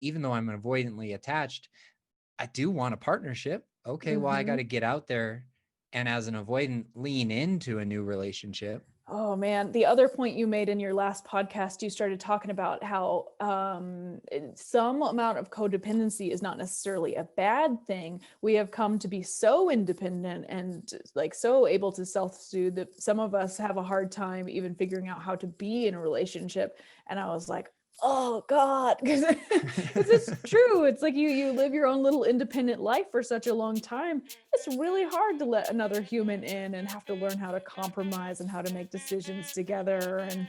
even though I'm avoidantly attached, I do want a partnership. Okay, well, I got Mm-hmm. to get out there and as an avoidant, lean into a new relationship. Oh man, the other point you made in your last podcast, you started talking about how some amount of codependency is not necessarily a bad thing. We have come to be so independent and like so able to self-soothe that some of us have a hard time even figuring out how to be in a relationship. And I was like, oh God, because it's true. It's like you live your own little independent life for such a long time. It's really hard to let another human in and have to learn how to compromise and how to make decisions together. And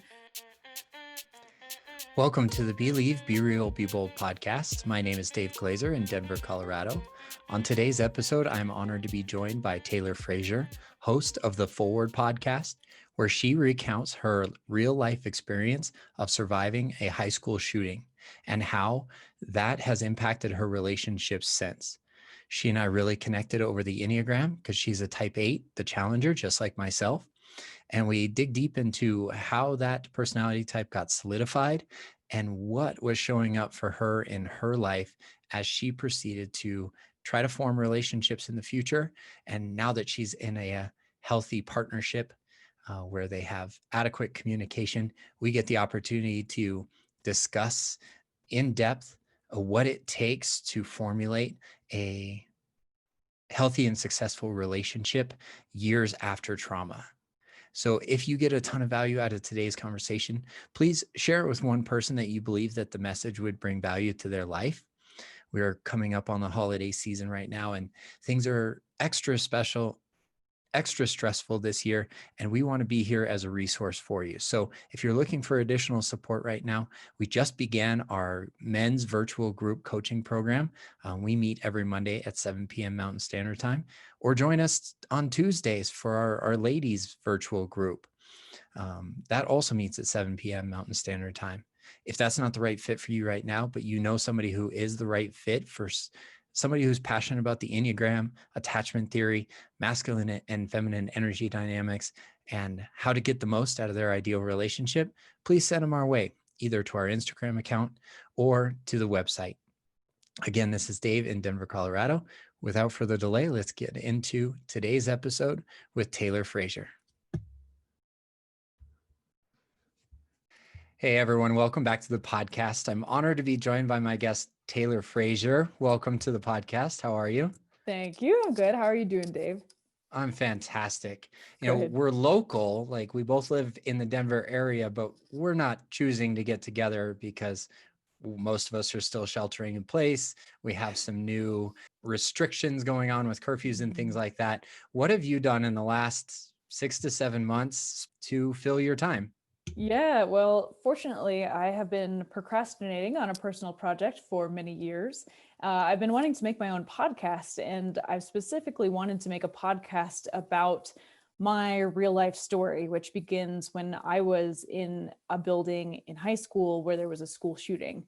Welcome to the Believe, Be Real, Be Bold podcast. My name is Dave Glazer in Denver, Colorado. On today's episode, I'm honored to be joined by Taylor Fraser, host of the Forward podcast, where she recounts her real life experience of surviving a high school shooting and how that has impacted her relationships since. She and I really connected over the Enneagram because she's a type 8, the challenger, just like myself. And we dig deep into how that personality type got solidified and what was showing up for her in her life as she proceeded to try to form relationships in the future. And now that she's in a healthy partnership where they have adequate communication, we get the opportunity to discuss in depth what it takes to formulate a healthy and successful relationship years after trauma. So if you get a ton of value out of today's conversation, please share it with one person that you believe that the message would bring value to their life. We're coming up on the holiday season right now, and things are extra special, extra stressful this year, and we want to be here as a resource for you. So if you're looking for additional support right now, we just began our men's virtual group coaching program. We meet every Monday at 7 p.m. Mountain Standard Time, or join us on Tuesdays for our ladies virtual group. That also meets at 7 p.m. Mountain Standard Time. If that's not the right fit for you right now, but you know somebody who is the right fit for somebody who's passionate about the Enneagram, attachment theory, masculine and feminine energy dynamics, and how to get the most out of their ideal relationship, please send them our way, either to our Instagram account or to the website. Again, this is Dave in Denver, Colorado. Without further delay, let's get into today's episode with Taylor Fraser. Hey, everyone. Welcome back to the podcast. I'm honored to be joined by my guest, Taylor Fraser. Welcome to the podcast. How are you? thank you. I'm good. How are you doing, Dave? I'm fantastic. Good. We're local, like we both live in the Denver area, but we're not choosing to get together because most of us are still sheltering in place. We have some new restrictions going on with curfews and things like that. What have you done in the last 6 to 7 months to fill your time? Yeah, well, fortunately, I have been procrastinating on a personal project for many years. I've been wanting to make my own podcast, and I've specifically wanted to make a podcast about my real life story, which begins when I was in a building in high school where there was a school shooting.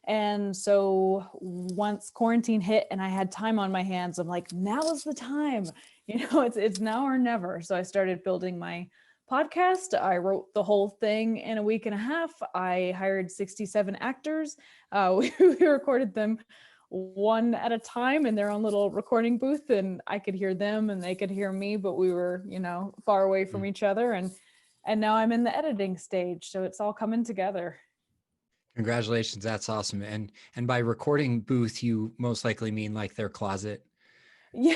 And so once quarantine hit and I had time on my hands, I'm like, now is the time. It's now or never. So I started building my podcast. I wrote the whole thing in a week and a half. I hired 67 actors. We recorded them one at a time in their own little recording booth, and I could hear them and they could hear me, but we were, far away from each other. And now I'm in the editing stage, so it's all coming together. Congratulations. That's awesome. And by recording booth, you most likely mean like their closet. Yeah,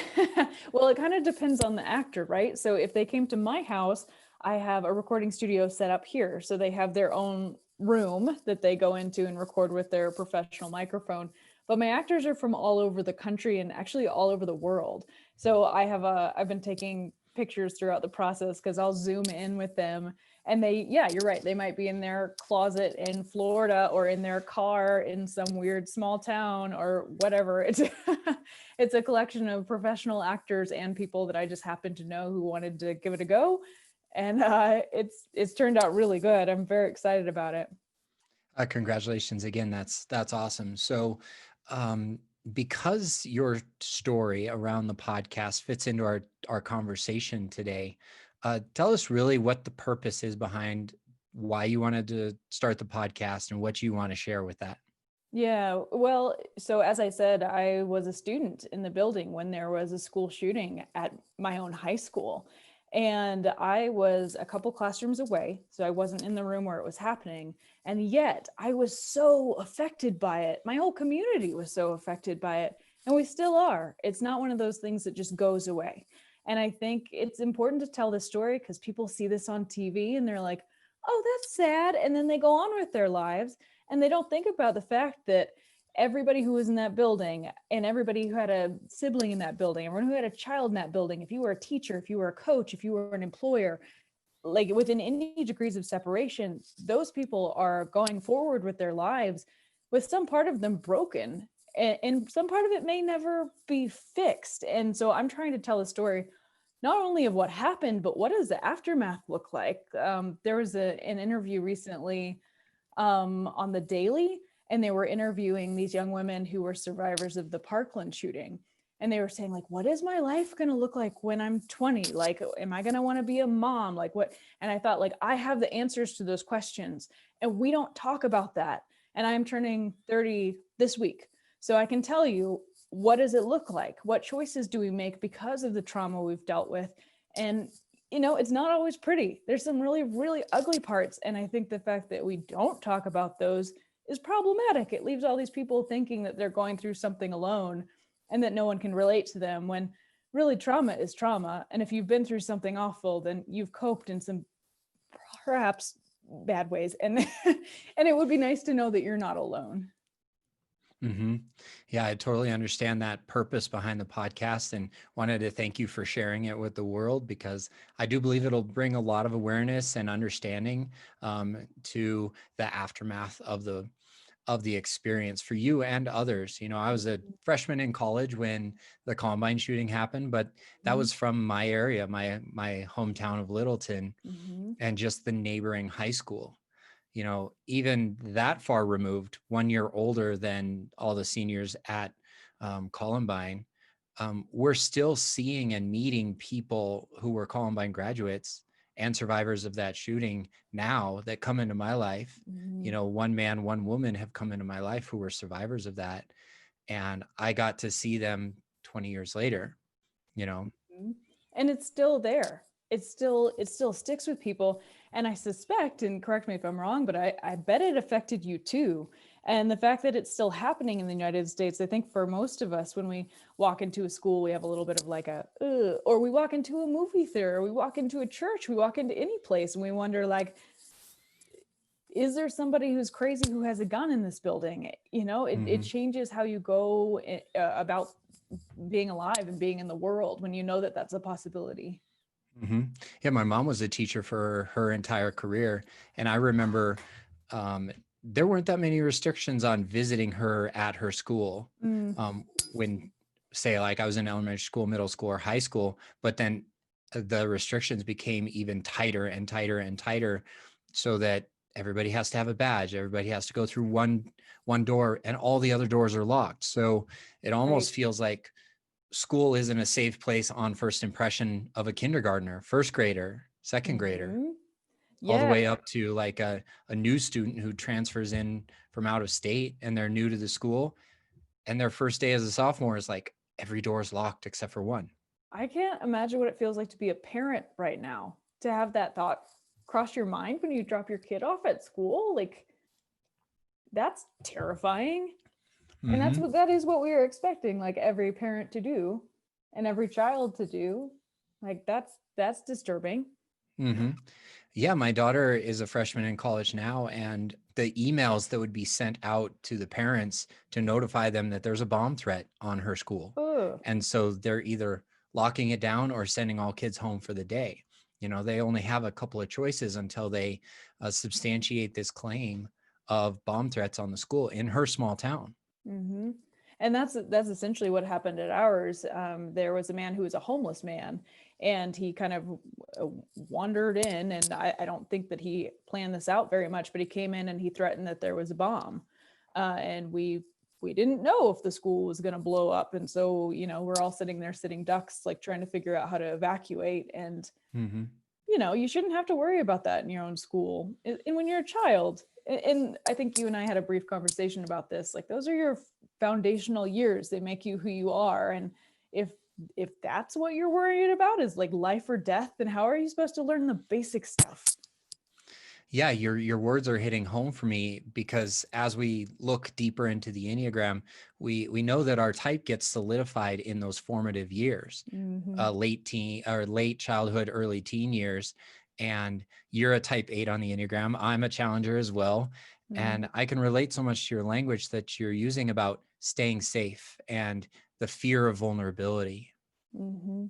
well, it kind of depends on the actor, right? So if they came to my house, I have a recording studio set up here. So they have their own room that they go into and record with their professional microphone. But my actors are from all over the country and actually all over the world. So I've been taking pictures throughout the process because I'll zoom in with them and yeah, you're right. They might be in their closet in Florida or in their car in some weird small town or whatever. It's a collection of professional actors and people that I just happen to know who wanted to give it a go. And it's turned out really good. I'm very excited about it. Congratulations again. That's awesome. So, um, because your story around the podcast fits into our conversation today, tell us really what the purpose is behind why you wanted to start the podcast and what you want to share with that. Yeah, well, so as I said, I was a student in the building when there was a school shooting at my own high school. And I was a couple classrooms away, so I wasn't in the room where it was happening. And yet I was so affected by it. My whole community was so affected by it, and we still are. It's not one of those things that just goes away. And I think it's important to tell this story because people see this on TV and they're like, oh, that's sad. And then they go on with their lives and they don't think about the fact that everybody who was in that building and everybody who had a sibling in that building, everyone who had a child in that building, if you were a teacher, if you were a coach, if you were an employer, like within any degrees of separation, those people are going forward with their lives with some part of them broken. And some part of it may never be fixed. And so I'm trying to tell a story not only of what happened, but what does the aftermath look like? There was an interview recently on the Daily, and they were interviewing these young women who were survivors of the Parkland shooting. And they were saying, like, what is my life going to look like when I'm 20? Like, am I going to want to be a mom? Like, what? And I thought, like, I have the answers to those questions, and we don't talk about that. And I'm turning 30 this week. So I can tell you, what does it look like? What choices do we make because of the trauma we've dealt with? And it's not always pretty. There's some really, really ugly parts. And I think the fact that we don't talk about those is problematic. It leaves all these people thinking that they're going through something alone and that no one can relate to them when really trauma is trauma. And if you've been through something awful, then you've coped in some perhaps bad ways. And and it would be nice to know that you're not alone. Mm-hmm. Yeah, I totally understand that purpose behind the podcast and wanted to thank you for sharing it with the world because I do believe it'll bring a lot of awareness and understanding to the aftermath of the experience for you and others. I was a freshman in college when the Columbine shooting happened, but that was from my area, my hometown of Littleton, Mm-hmm. and just the neighboring high school. Even that far removed, 1 year older than all the seniors at Columbine, we're still seeing and meeting people who were Columbine graduates and survivors of that shooting now that come into my life. Mm-hmm. One man, one woman have come into my life who were survivors of that. And I got to see them 20 years later, you know. And it's still there. It still sticks with people. And I suspect, and correct me if I'm wrong, but I bet it affected you too. And the fact that it's still happening in the United States, I think for most of us, when we walk into a school, we have a little bit of like or we walk into a movie theater, or we walk into a church, we walk into any place and we wonder, like, is there somebody who's crazy who has a gun in this building? It changes how you go about being alive and being in the world when you know that that's a possibility. Mm-hmm. Yeah, my mom was a teacher for her entire career. And I remember there weren't that many restrictions on visiting her at her school when, say, like I was in elementary school, middle school, or high school. But then the restrictions became even tighter and tighter and tighter so that everybody has to have a badge. Everybody has to go through one door and all the other doors are locked. So it almost Right. feels like school isn't a safe place on first impression of a kindergartner, first grader, second grader, Mm-hmm. all the Yeah, way up to like a new student who transfers in from out of state and they're new to the school. And their first day as a sophomore is like every door is locked except for one. I can't imagine what it feels like to be a parent right now, to have that thought cross your mind when you drop your kid off at school. Like, that's terrifying. And Mm-hmm. that is what we are expecting, like every parent to do and every child to do. Like, that's disturbing. Mm-hmm. Yeah, my daughter is a freshman in college now, and the emails that would be sent out to the parents to notify them that there's a bomb threat on her school. Ugh. And so they're either locking it down or sending all kids home for the day. They only have a couple of choices until they substantiate this claim of bomb threats on the school in her small town. Mm-hmm. And that's essentially what happened at ours. There was a man who was a homeless man, and he kind of wandered in, and I don't think that he planned this out very much, but he came in and he threatened that there was a bomb, and we didn't know if the school was going to blow up, and so we're all sitting there sitting ducks, like trying to figure out how to evacuate. And Mm-hmm. you shouldn't have to worry about that in your own school. And when you're a child, and I think you and I had a brief conversation about this, like those are your foundational years. They make you who you are. And if that's what you're worried about is like life or death, then how are you supposed to learn the basic stuff? Yeah, your words are hitting home for me because as we look deeper into the Enneagram, we know that our type gets solidified in those formative years, Mm-hmm. late teen or late childhood, early teen years. And you're a type 8 on the Enneagram. I'm a challenger as well. Mm-hmm. And I can relate so much to your language that you're using about staying safe and the fear of vulnerability. Mm-hmm.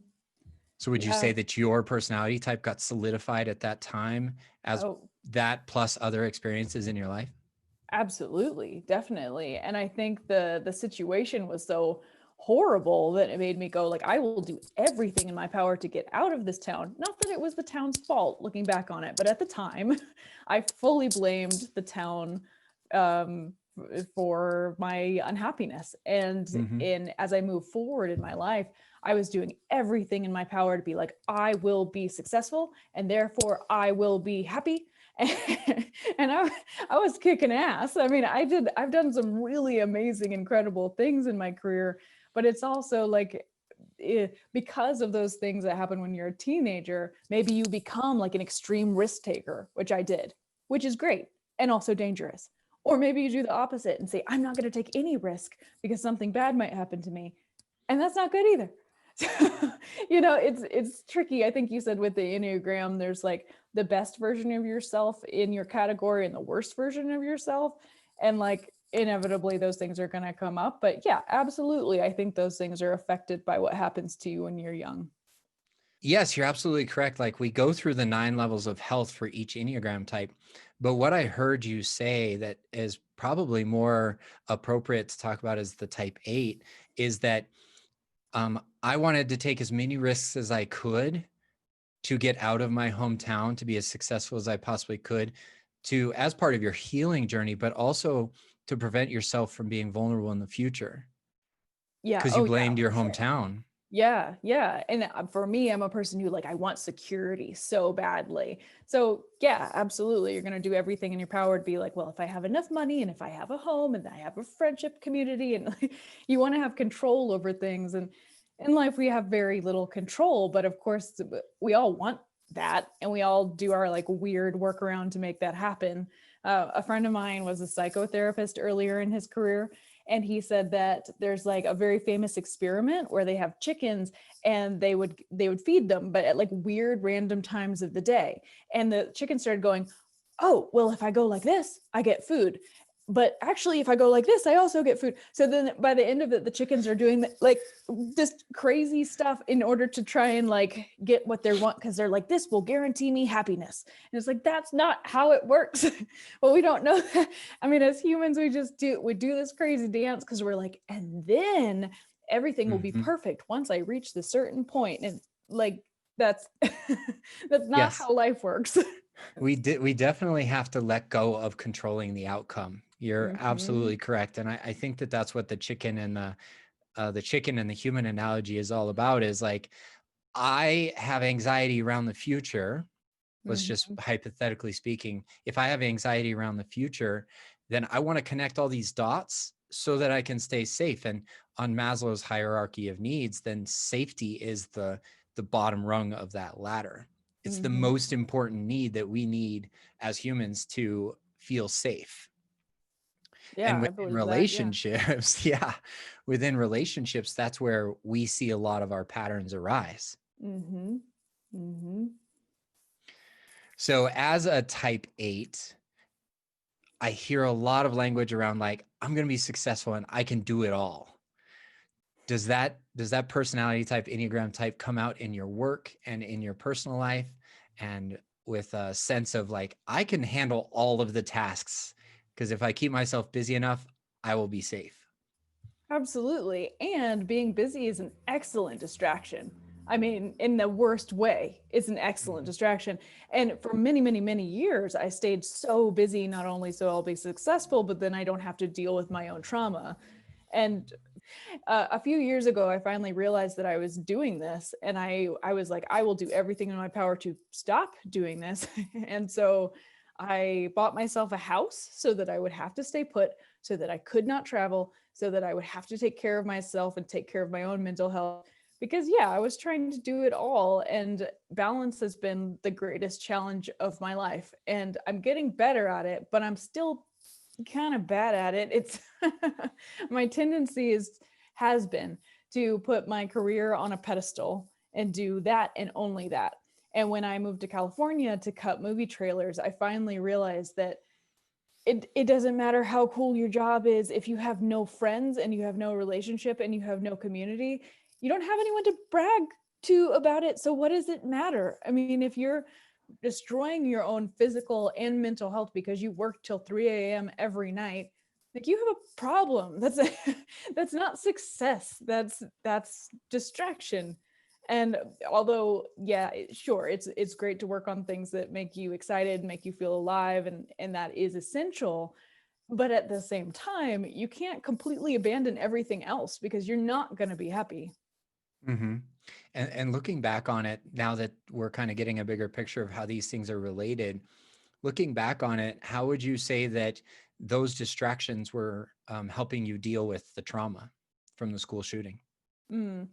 So would you Yeah. say that your personality type got solidified at that time as Oh, that plus other experiences in your life? absolutely, definitely. And I think the situation was so horrible that it made me go like, I will do everything in my power to get out of this town. Not that it was the town's fault looking back on it, but at the time, I fully blamed the town um for my unhappiness. And Mm-hmm. in as I move forward in my life, I was doing everything in my power to be like, I will be successful and therefore I will be happy. And I was kicking ass. I mean, I've done some really amazing, incredible things in my career, but it's also like, because of those things that happen when you're a teenager, maybe you become like an extreme risk taker, which I did, which is great and also dangerous. Or maybe you do the opposite and say, I'm not going to take any risk because something bad might happen to me. And that's not good either. So, it's tricky. I think you said with the Enneagram, there's like the best version of yourself in your category and the worst version of yourself. And like inevitably those things are going to come up. But yeah, absolutely. I think those things are affected by what happens to you when you're young. Yes, you're absolutely correct. Like we go through the 9 levels of health for each Enneagram type. But what I heard you say that is probably more appropriate to talk about as the type 8 is that I wanted to take as many risks as I could to get out of my hometown, to be as successful as I possibly could, to as part of your healing journey, but also to prevent yourself from being vulnerable in the future Yeah. because you Oh, yeah, blamed your for sure. hometown. Yeah, yeah. And for me, I'm a person who like I want security so badly. So, yeah, absolutely. You're going to do everything in your power to be like, well, if I have enough money and if I have a home and I have a friendship community and like, you want to have control over things, and in life we have very little control, but of course we all want that and we all do our like weird workaround to make that happen. A friend of mine was a psychotherapist earlier in his career, and he said that there's like a very famous experiment where they have chickens and they would feed them but at like weird random times of the day, and the chicken started going, oh well, if I go like this I get food, but actually if I go like this I also get food. So then by the end of it the chickens are doing like just crazy stuff in order to try and like get what they want, because they're like, this will guarantee me happiness. And it's like, that's not how it works. Well, we don't know that. I mean, as humans we do this crazy dance because we're like, and then everything will be Mhm. perfect once I reach the certain point. And like that's that's not Yes. how life works. We definitely have to let go of controlling the outcome. You're Mm-hmm. absolutely correct. And I think that that's what the chicken and the human analogy is all about is like, I have anxiety around the future. Let's just Mm-hmm. hypothetically speaking, if I have anxiety around the future, then I want to connect all these dots so that I can stay safe. And on Maslow's hierarchy of needs, then safety is the bottom rung of that ladder. It's the Mm-hmm. most important need that we need as humans to feel safe. Yeah, And I within believe that. Yeah. relationships, yeah, within relationships, that's where we see a lot of our patterns arise. Mm-hmm. Mm-hmm. So as a type 8, I hear a lot of language around like, I'm going to be successful and I can do it all. Does that personality type, Enneagram type, come out in your work and in your personal life, and with a sense of like, I can handle all of the tasks because if I keep myself busy enough, I will be safe. Absolutely. And being busy is an excellent distraction. I mean, in the worst way, it's an excellent Mhm. distraction. And for many, many, many years, I stayed so busy, not only so I'll be successful, but then I don't have to deal with my own trauma. And A few years ago, I finally realized that I was doing this, and I was like, I will do everything in my power to stop doing this. And so I bought myself a house so that I would have to stay put, so that I could not travel, so that I would have to take care of myself and take care of my own mental health. Because, yeah, I was trying to do it all, and balance has been the greatest challenge of my life. And I'm getting better at it, but I'm still kind of bad at it. It's my tendency has been to put my career on a pedestal and do that and only that. And when I moved to California to cut movie trailers, I finally realized that it doesn't matter how cool your job is if you have no friends and you have no relationship and you have no community, you don't have anyone to brag to about it. So what does it matter? I mean, if you're destroying your own physical and mental health because you work till 3 a.m. every night, like, you have a problem. That's not success. That's distraction. And although, yeah, sure, it's great to work on things that make you excited, make you feel alive, and that is essential. But at the same time, you can't completely abandon everything else because you're not going to be happy. Mm-hmm. And looking back on it, now that we're kind of getting a bigger picture of how these things are related, looking back on it, how would you say that those distractions were helping you deal with the trauma from the school shooting? Mm.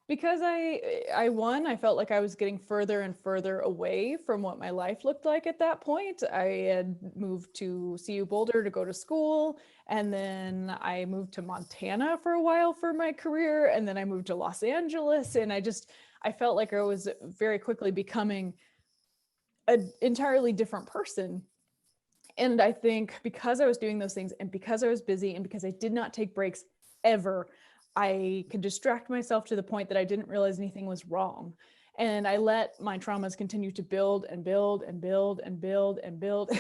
Because I won, I felt like I was getting further and further away from what my life looked like at that point. I had moved to CU Boulder to go to school, and then I moved to Montana for a while for my career, and then I moved to Los Angeles, and I felt like I was very quickly becoming an entirely different person. And I think because I was doing those things and because I was busy and because I did not take breaks ever, I could distract myself to the point that I didn't realize anything was wrong. And I let my traumas continue to build and build and build and build and build.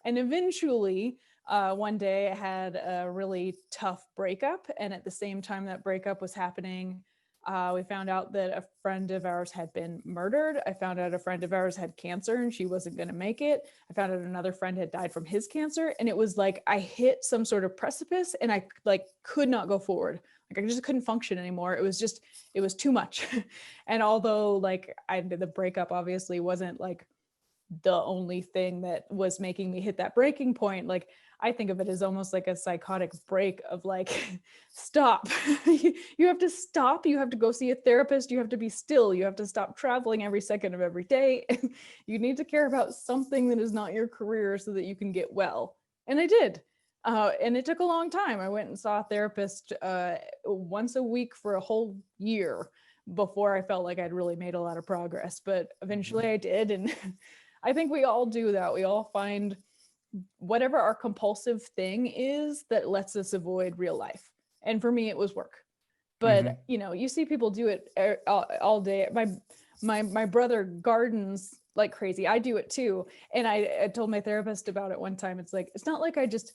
And eventually, one day I had a really tough breakup. And at the same time that breakup was happening, we found out that a friend of ours had been murdered. I found out a friend of ours had cancer and she wasn't going to make it. I found out another friend had died from his cancer. And it was like I hit some sort of precipice and I like could not go forward. Like I just couldn't function anymore. It was too much. And although like the breakup obviously wasn't like the only thing that was making me hit that breaking point, like I think of it as almost like a psychotic break of like, stop. You have to stop. You have to go see a therapist. You have to be still. You have to stop traveling every second of every day. You need to care about something that is not your career so that you can get well. And I did. And it took a long time. I went and saw a therapist once a week for a whole year before I felt like I'd really made a lot of progress. But eventually I did. And I think we all do that. We all find whatever our compulsive thing is that lets us avoid real life. And for me, it was work. But Mm-hmm. you see people do it all day. My brother gardens like crazy. I do it too. And I told my therapist about it one time. It's like, it's not like I just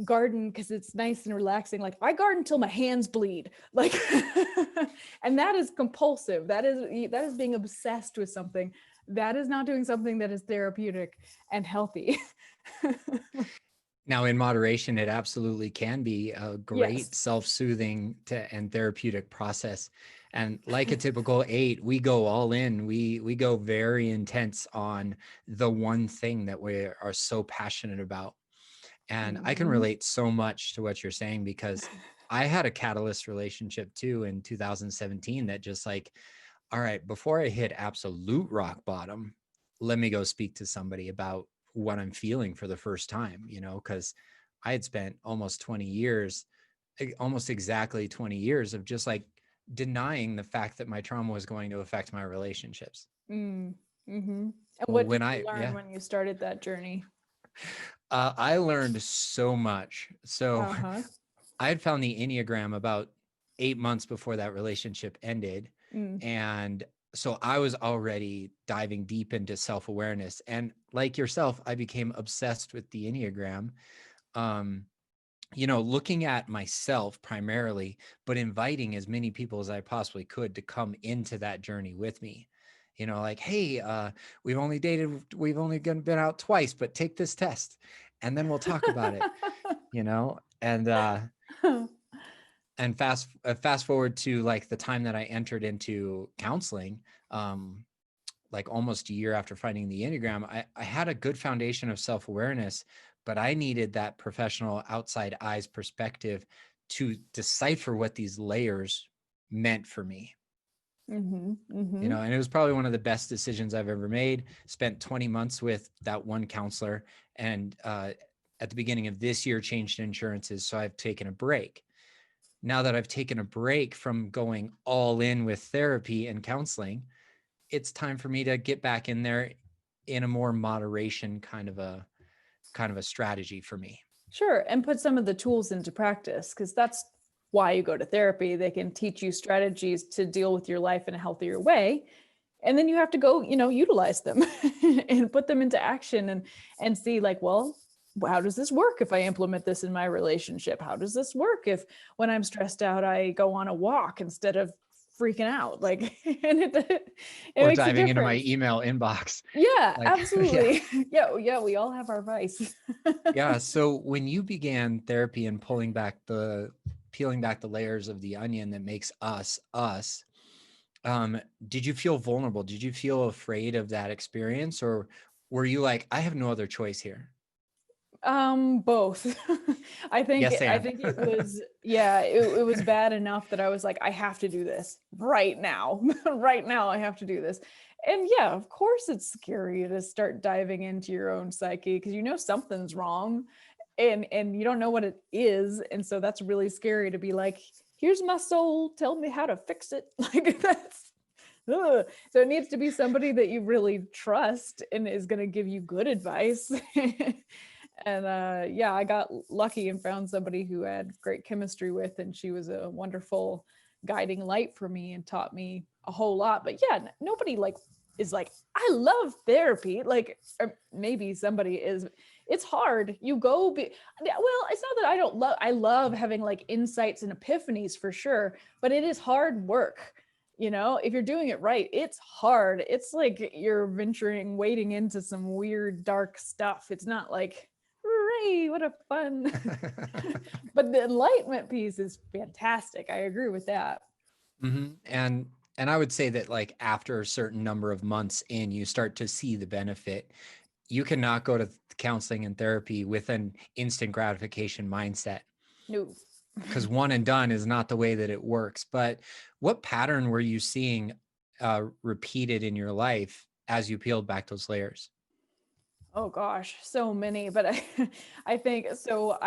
garden because it's nice and relaxing. Like I garden till my hands bleed. Like, and that is compulsive. That is being obsessed with something. That is not doing something that is therapeutic and healthy. Now, in moderation, it absolutely can be a Yes. great self-soothing and therapeutic process. And like a typical 8, we go all in. We go very intense on the one thing that we are so passionate about. And I can Mm-hmm. relate so much to what you're saying because I had a catalyst relationship too in 2017 that just like, all right, before I hit absolute rock bottom, let me go speak to somebody about what I'm feeling for the first time, because I had spent almost 20 years, almost exactly 20 years of just like denying the fact that my trauma was going to affect my relationships. Mm. Mm-hmm. And Well, what did you learn when you started that journey? I learned so much. So Uh-huh. I had found the Enneagram about 8 months before that relationship ended. Mm. And so I was already diving deep into self-awareness. And like yourself, I became obsessed with the Enneagram, looking at myself primarily, but inviting as many people as I possibly could to come into that journey with me. Like, hey, we've only been out twice, but take this test and then we'll talk about it, and And fast forward to like the time that I entered into counseling, like almost a year after finding the Enneagram, I had a good foundation of self-awareness, but I needed that professional outside eyes perspective to decipher what these layers meant for me. And it was probably one of the best decisions I've ever made. Spent 20 months with that one counselor, and at the beginning of this year changed insurances. So I've taken a break. Now that I've taken a break from going all in with therapy and counseling, it's time for me to get back in there in a more moderation kind of a strategy for me. Sure. And put some of the tools into practice, because that's why you go to therapy. They can teach you strategies to deal with your life in a healthier way. And then you have to go, utilize them and put them into action and see like, well, how does this work if I implement this in my relationship? How does this work if when I'm stressed out, I go on a walk instead of freaking out? Like, and it Or makes a diving into my difference. email inbox. Yeah, Like, yeah. absolutely. Yeah, we all have our vice. Yeah. So when you began therapy and peeling back the layers of the onion that makes us us, did you feel vulnerable? Did you feel afraid of that experience, or were you like, I have no other choice here? Both. Yes, I and think it was, yeah, it was bad enough that I was like, I have to do this right now. Right now, I have to do this. And yeah, of course it's scary to start diving into your own psyche because something's wrong and you don't know what it is. And so that's really scary to be like, here's my soul, tell me how to fix it. Like that's ugh. So it needs to be somebody that you really trust and is going to give you good advice. And yeah, I got lucky and found somebody who had great chemistry with, and she was a wonderful guiding light for me and taught me a whole lot. But yeah, nobody like is like, I love therapy. Like, or maybe somebody is. It's hard. You go well, it's not that I don't love, I love having like insights and epiphanies for sure, but it is hard work. If you're doing it right, it's hard. It's like you're wading into some weird dark stuff. It's not like, hooray, what a fun. But the enlightenment piece is fantastic. I agree with that. And I would say that like after a certain number of months in, you start to see the benefit. You cannot go to counseling and therapy with an instant gratification mindset, No. because one and done is not the way that it works. But what pattern were you seeing repeated in your life as you peeled back those layers? Oh gosh, so many. But I think so.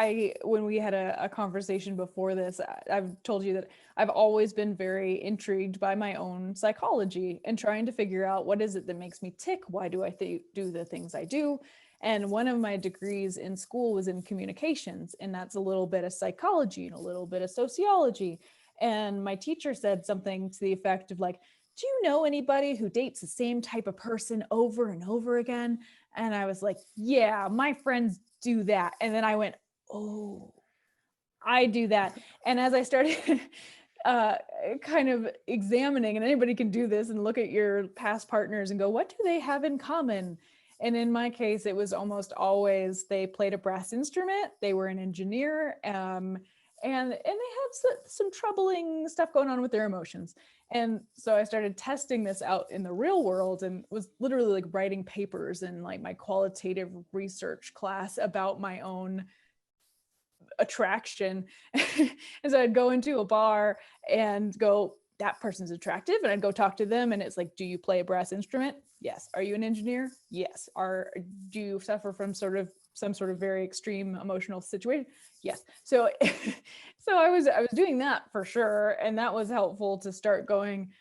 When we had a conversation before this, I've told you that I've always been very intrigued by my own psychology and trying to figure out what is it that makes me tick? Why do I do the things I do? And one of my degrees in school was in communications, and that's a little bit of psychology and a little bit of sociology. And my teacher said something to the effect of like, do you know anybody who dates the same type of person over and over again? And I was like, yeah, my friends do that. And then I went, oh, I do that. And as I started uh, kind of examining, and anybody can do this and look at your past partners and go, what do they have in common? And in my case, it was almost always they played a brass instrument, they were an engineer, and they had some troubling stuff going on with their emotions. And so I started testing this out in the real world and was literally like writing papers in like my qualitative research class about my own attraction. And so I'd go into a bar and go, that person's attractive. And I'd go talk to them. And it's like, do you play a brass instrument? Yes. Are you an engineer? Yes. Do you suffer from some sort of very extreme emotional situation? Yes. So, so I was doing that for sure. And that was helpful to start going,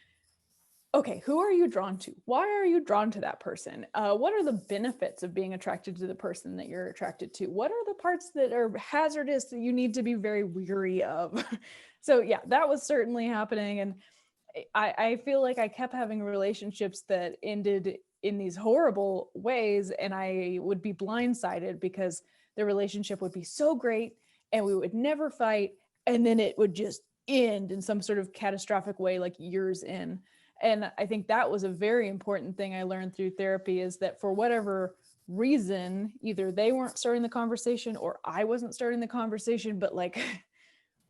okay, who are you drawn to? Why are you drawn to that person? What are the benefits of being attracted to the person that you're attracted to? What are the parts that are hazardous that you need to be very weary of? So yeah, that was certainly happening. And I feel like I kept having relationships that ended in these horrible ways, and I would be blindsided because the relationship would be so great and we would never fight, and then it would just end in some sort of catastrophic way, like years in. And I think that was a very important thing I learned through therapy, is that for whatever reason, either they weren't starting the conversation or I wasn't starting the conversation, but like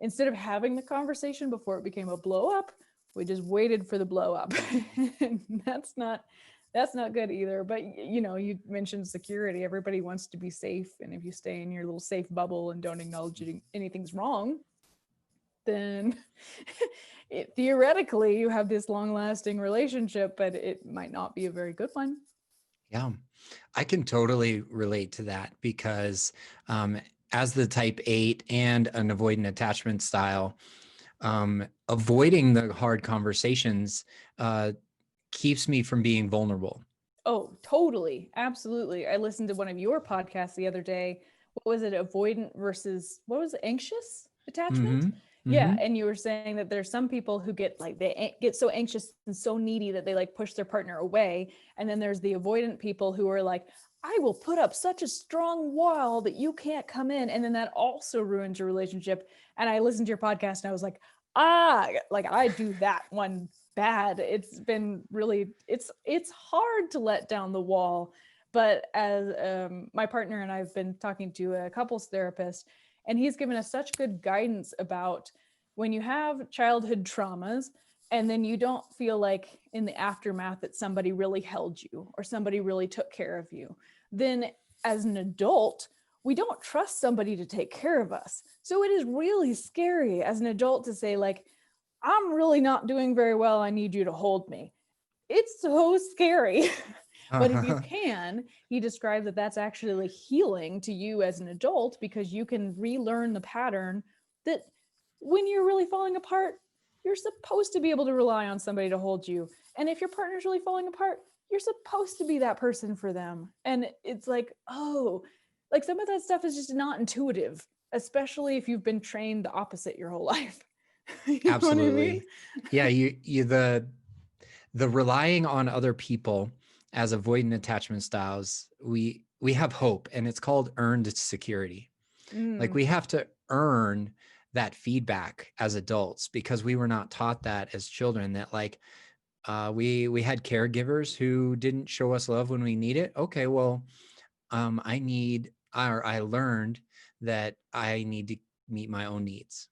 instead of having the conversation before it became a blow up, we just waited for the blow up. That's not good either. But you mentioned security. Everybody wants to be safe, and if you stay in your little safe bubble and don't acknowledge anything's wrong, then theoretically you have this long-lasting relationship, but it might not be a very good one. Yeah, I can totally relate to that because as the type 8 and an avoidant attachment style, avoiding the hard conversations keeps me from being vulnerable. Oh, totally. Absolutely. I listened to one of your podcasts the other day. What was it? Avoidant versus what was it? Anxious attachment? Mm-hmm. Yeah. Mm-hmm. And you were saying that there's some people who get like, they get so anxious and so needy that they like push their partner away. And then there's the avoidant people who are like, I will put up such a strong wall that you can't come in. And then that also ruins your relationship. And I listened to your podcast and I was like, like I do that one bad. It's been really, it's hard to let down the wall. But as my partner and I've been talking to a couples therapist, and he's given us such good guidance about when you have childhood traumas and then you don't feel like in the aftermath that somebody really held you or somebody really took care of you, then as an adult, we don't trust somebody to take care of us. So it is really scary as an adult to say, like, I'm really not doing very well. I need you to hold me. It's so scary. But if you can, he described that that's actually healing to you as an adult because you can relearn the pattern that when you're really falling apart, you're supposed to be able to rely on somebody to hold you. And if your partner's really falling apart, you're supposed to be that person for them. And it's like, oh, like some of that stuff is just not intuitive, especially if you've been trained the opposite your whole life. You know what I mean? Absolutely. Yeah, the relying on other people as avoidant attachment styles, we have hope, and it's called earned security. Like we have to earn that feedback as adults because we were not taught that as children, that like we had caregivers who didn't show us love when we need it. Okay, well, I learned that I need to meet my own needs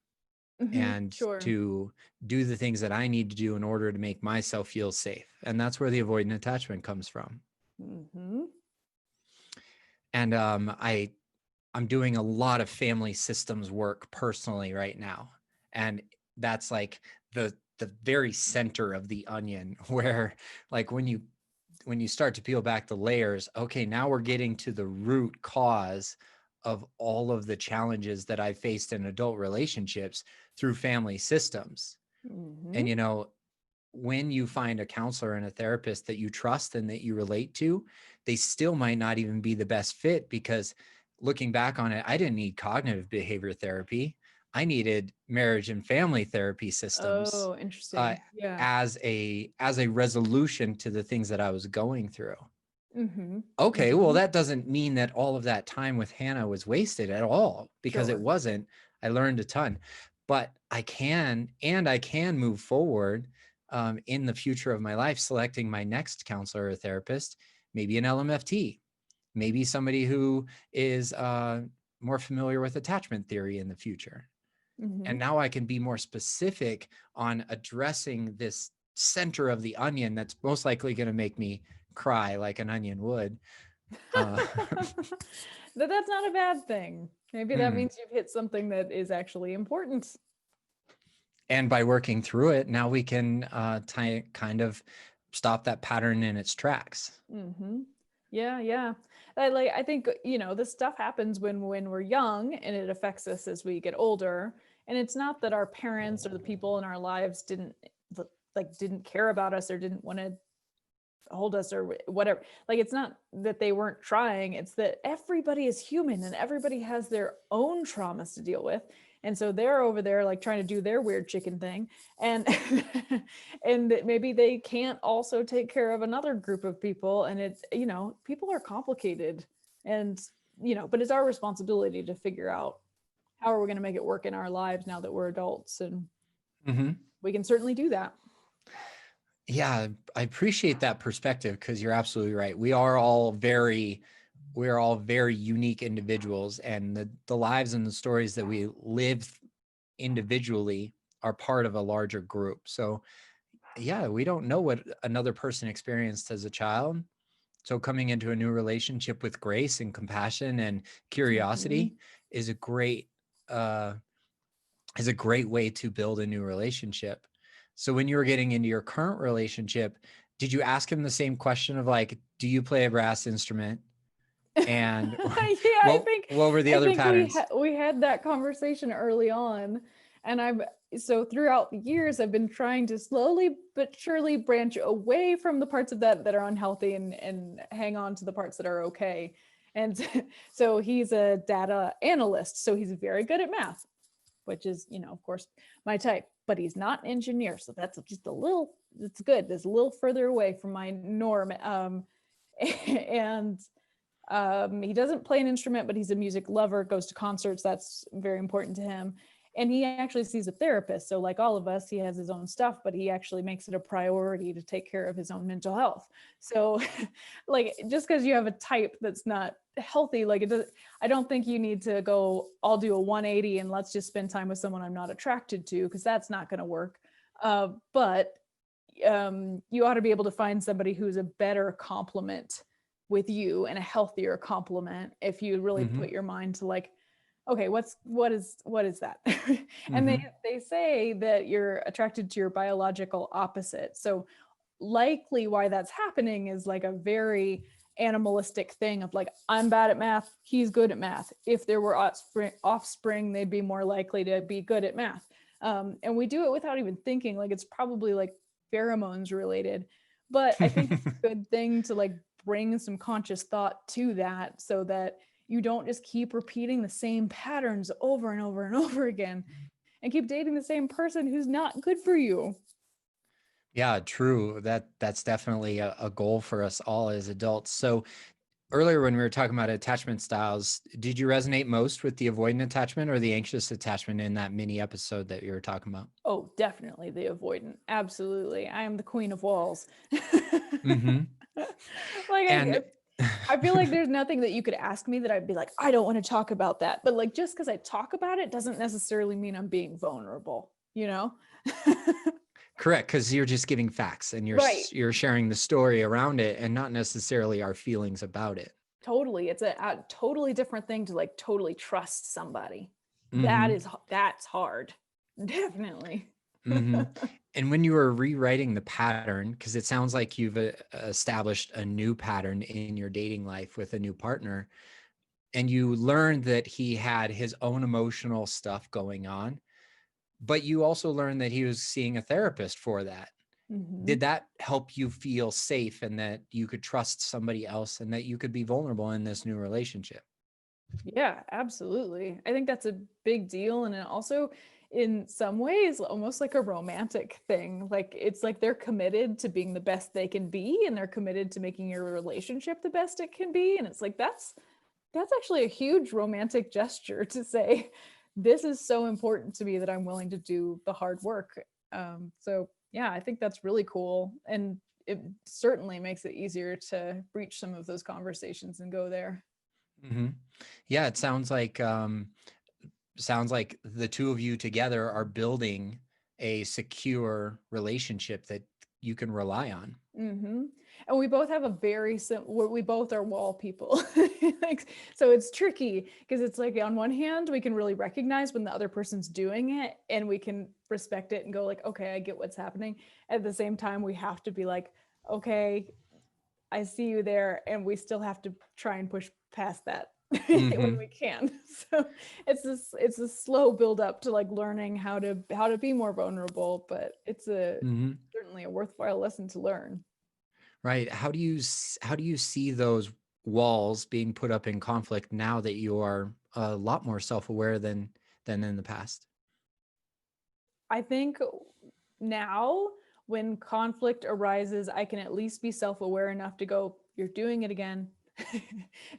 and Sure. to do the things that I need to do in order to make myself feel safe. And that's where the avoidant attachment comes from. And I'm doing a lot of family systems work personally right now. And that's like the very center of the onion where like when you start to peel back the layers, okay, now we're getting to the root cause of all of the challenges that I faced in adult relationships through family systems. And when you find a counselor and a therapist that you trust and that you relate to, they still might not even be the best fit because looking back on it, I didn't need cognitive behavior therapy. I needed marriage and family therapy systems Oh, interesting. Yeah. as a resolution to the things that I was going through. Mm-hmm. Okay, well, Mm-hmm. that doesn't mean that all of that time with Hannah was wasted at all, because it Sure. wasn't. I learned a ton, but I can move forward in the future of my life, selecting my next counselor or therapist, maybe an LMFT, maybe somebody who is more familiar with attachment theory in the future. Mm-hmm. And now I can be more specific on addressing this center of the onion that's most likely going to make me cry like an onion would. That's not a bad thing. Maybe that Mm. means you've hit something that is actually important. And by working through it, now we can kind of stop that pattern in its tracks. Mm-hmm. Yeah, yeah. I think this stuff happens when we're young, and it affects us as we get older. And it's not that our parents or the people in our lives didn't care about us or didn't want to hold us or whatever. Like it's not that they weren't trying, it's that everybody is human and everybody has their own traumas to deal with. And so they're over there like trying to do their weird chicken thing, and and maybe they can't also take care of another group of people. And it's people are complicated, and but it's our responsibility to figure out how are we going to make it work in our lives now that we're adults, and we can certainly do that. Yeah, I appreciate that perspective because you're absolutely right. We're all very unique individuals, and the lives and the stories that we live individually are part of a larger group. So yeah, we don't know what another person experienced as a child. So coming into a new relationship with grace and compassion and Mhm. curiosity is a great uh, is a great way to build a new relationship. So when you were getting into your current relationship, did you ask him the same question of like, do you play a brass instrument? And Yeah, I think what were the I other think patterns? we had that conversation early on, and I've so throughout the years I've been trying to slowly but surely branch away from the parts of that that are unhealthy and hang on to the parts that are okay. And so he's a data analyst, so he's very good at math, which is, of course, my type, but he's not an engineer, so that's just a little, it's good. It's a little further away from my norm. And he doesn't play an instrument, but he's a music lover, goes to concerts. That's very important to him. And he actually sees a therapist. So, like all of us, he has his own stuff, but he actually makes it a priority to take care of his own mental health. So, like, just because you have a type that's not healthy, like, I don't think you need to go, I'll do a 180 and let's just spend time with someone I'm not attracted to, because that's not going to work. But you ought to be able to find somebody who's a better complement with you and a healthier complement if you really Mm-hmm. put your mind to like, okay, what is that? And they Mm-hmm. they say that you're attracted to your biological opposite. So likely why that's happening is like a very animalistic thing of like, I'm bad at math, he's good at math. If there were offspring, they'd be more likely to be good at math. And we do it without even thinking, like it's probably like pheromones related. But I think it's a good thing to like bring some conscious thought to that, so that you don't just keep repeating the same patterns over and over and over again and keep dating the same person who's not good for you. Yeah, true. That's definitely a goal for us all as adults. So earlier when we were talking about attachment styles, did you resonate most with the avoidant attachment or the anxious attachment in that mini episode that you were talking about? Oh, definitely the avoidant. Absolutely. I am the queen of walls. Mm-hmm. Like And I feel like there's nothing that you could ask me that I'd be like, I don't want to talk about that. But like just because I talk about it doesn't necessarily mean I'm being vulnerable, you know? correct, because you're just giving facts and Right. you're sharing the story around it and not necessarily our feelings about it. Totally. It's a totally different thing to like totally trust somebody. Mm-hmm. That's hard. Definitely. Mm-hmm. And when you were rewriting the pattern, because it sounds like you've established a new pattern in your dating life with a new partner, and you learned that he had his own emotional stuff going on, but you also learned that he was seeing a therapist for that. Hmm. Did that help you feel safe and that you could trust somebody else and that you could be vulnerable in this new relationship? Yeah, absolutely. I think that's a big deal. And it also, in some ways, almost like a romantic thing. Like it's like they're committed to being the best they can be, and they're committed to making your relationship the best it can be. And it's like that's actually a huge romantic gesture to say, this is so important to me that I'm willing to do the hard work. So yeah, I think that's really cool. And it certainly makes it easier to breach some of those conversations and go there. Mm-hmm. Yeah, it sounds like the two of you together are building a secure relationship that you can rely on. Hmm. And we both have a very we both are wall people. Like, so it's tricky because it's like on one hand we can really recognize when the other person's doing it and we can respect it and go like, okay, I get what's happening. At the same time we have to be like, okay, I see you there, and we still have to try and push past that when Mm-hmm. we can. So it's a slow build up to like learning how to be more vulnerable, but it's a Mm-hmm. certainly a worthwhile lesson to learn. Right. How do you see those walls being put up in conflict now that you are a lot more self-aware than in the past? I think now when conflict arises, I can at least be self aware enough to go, you're doing it again.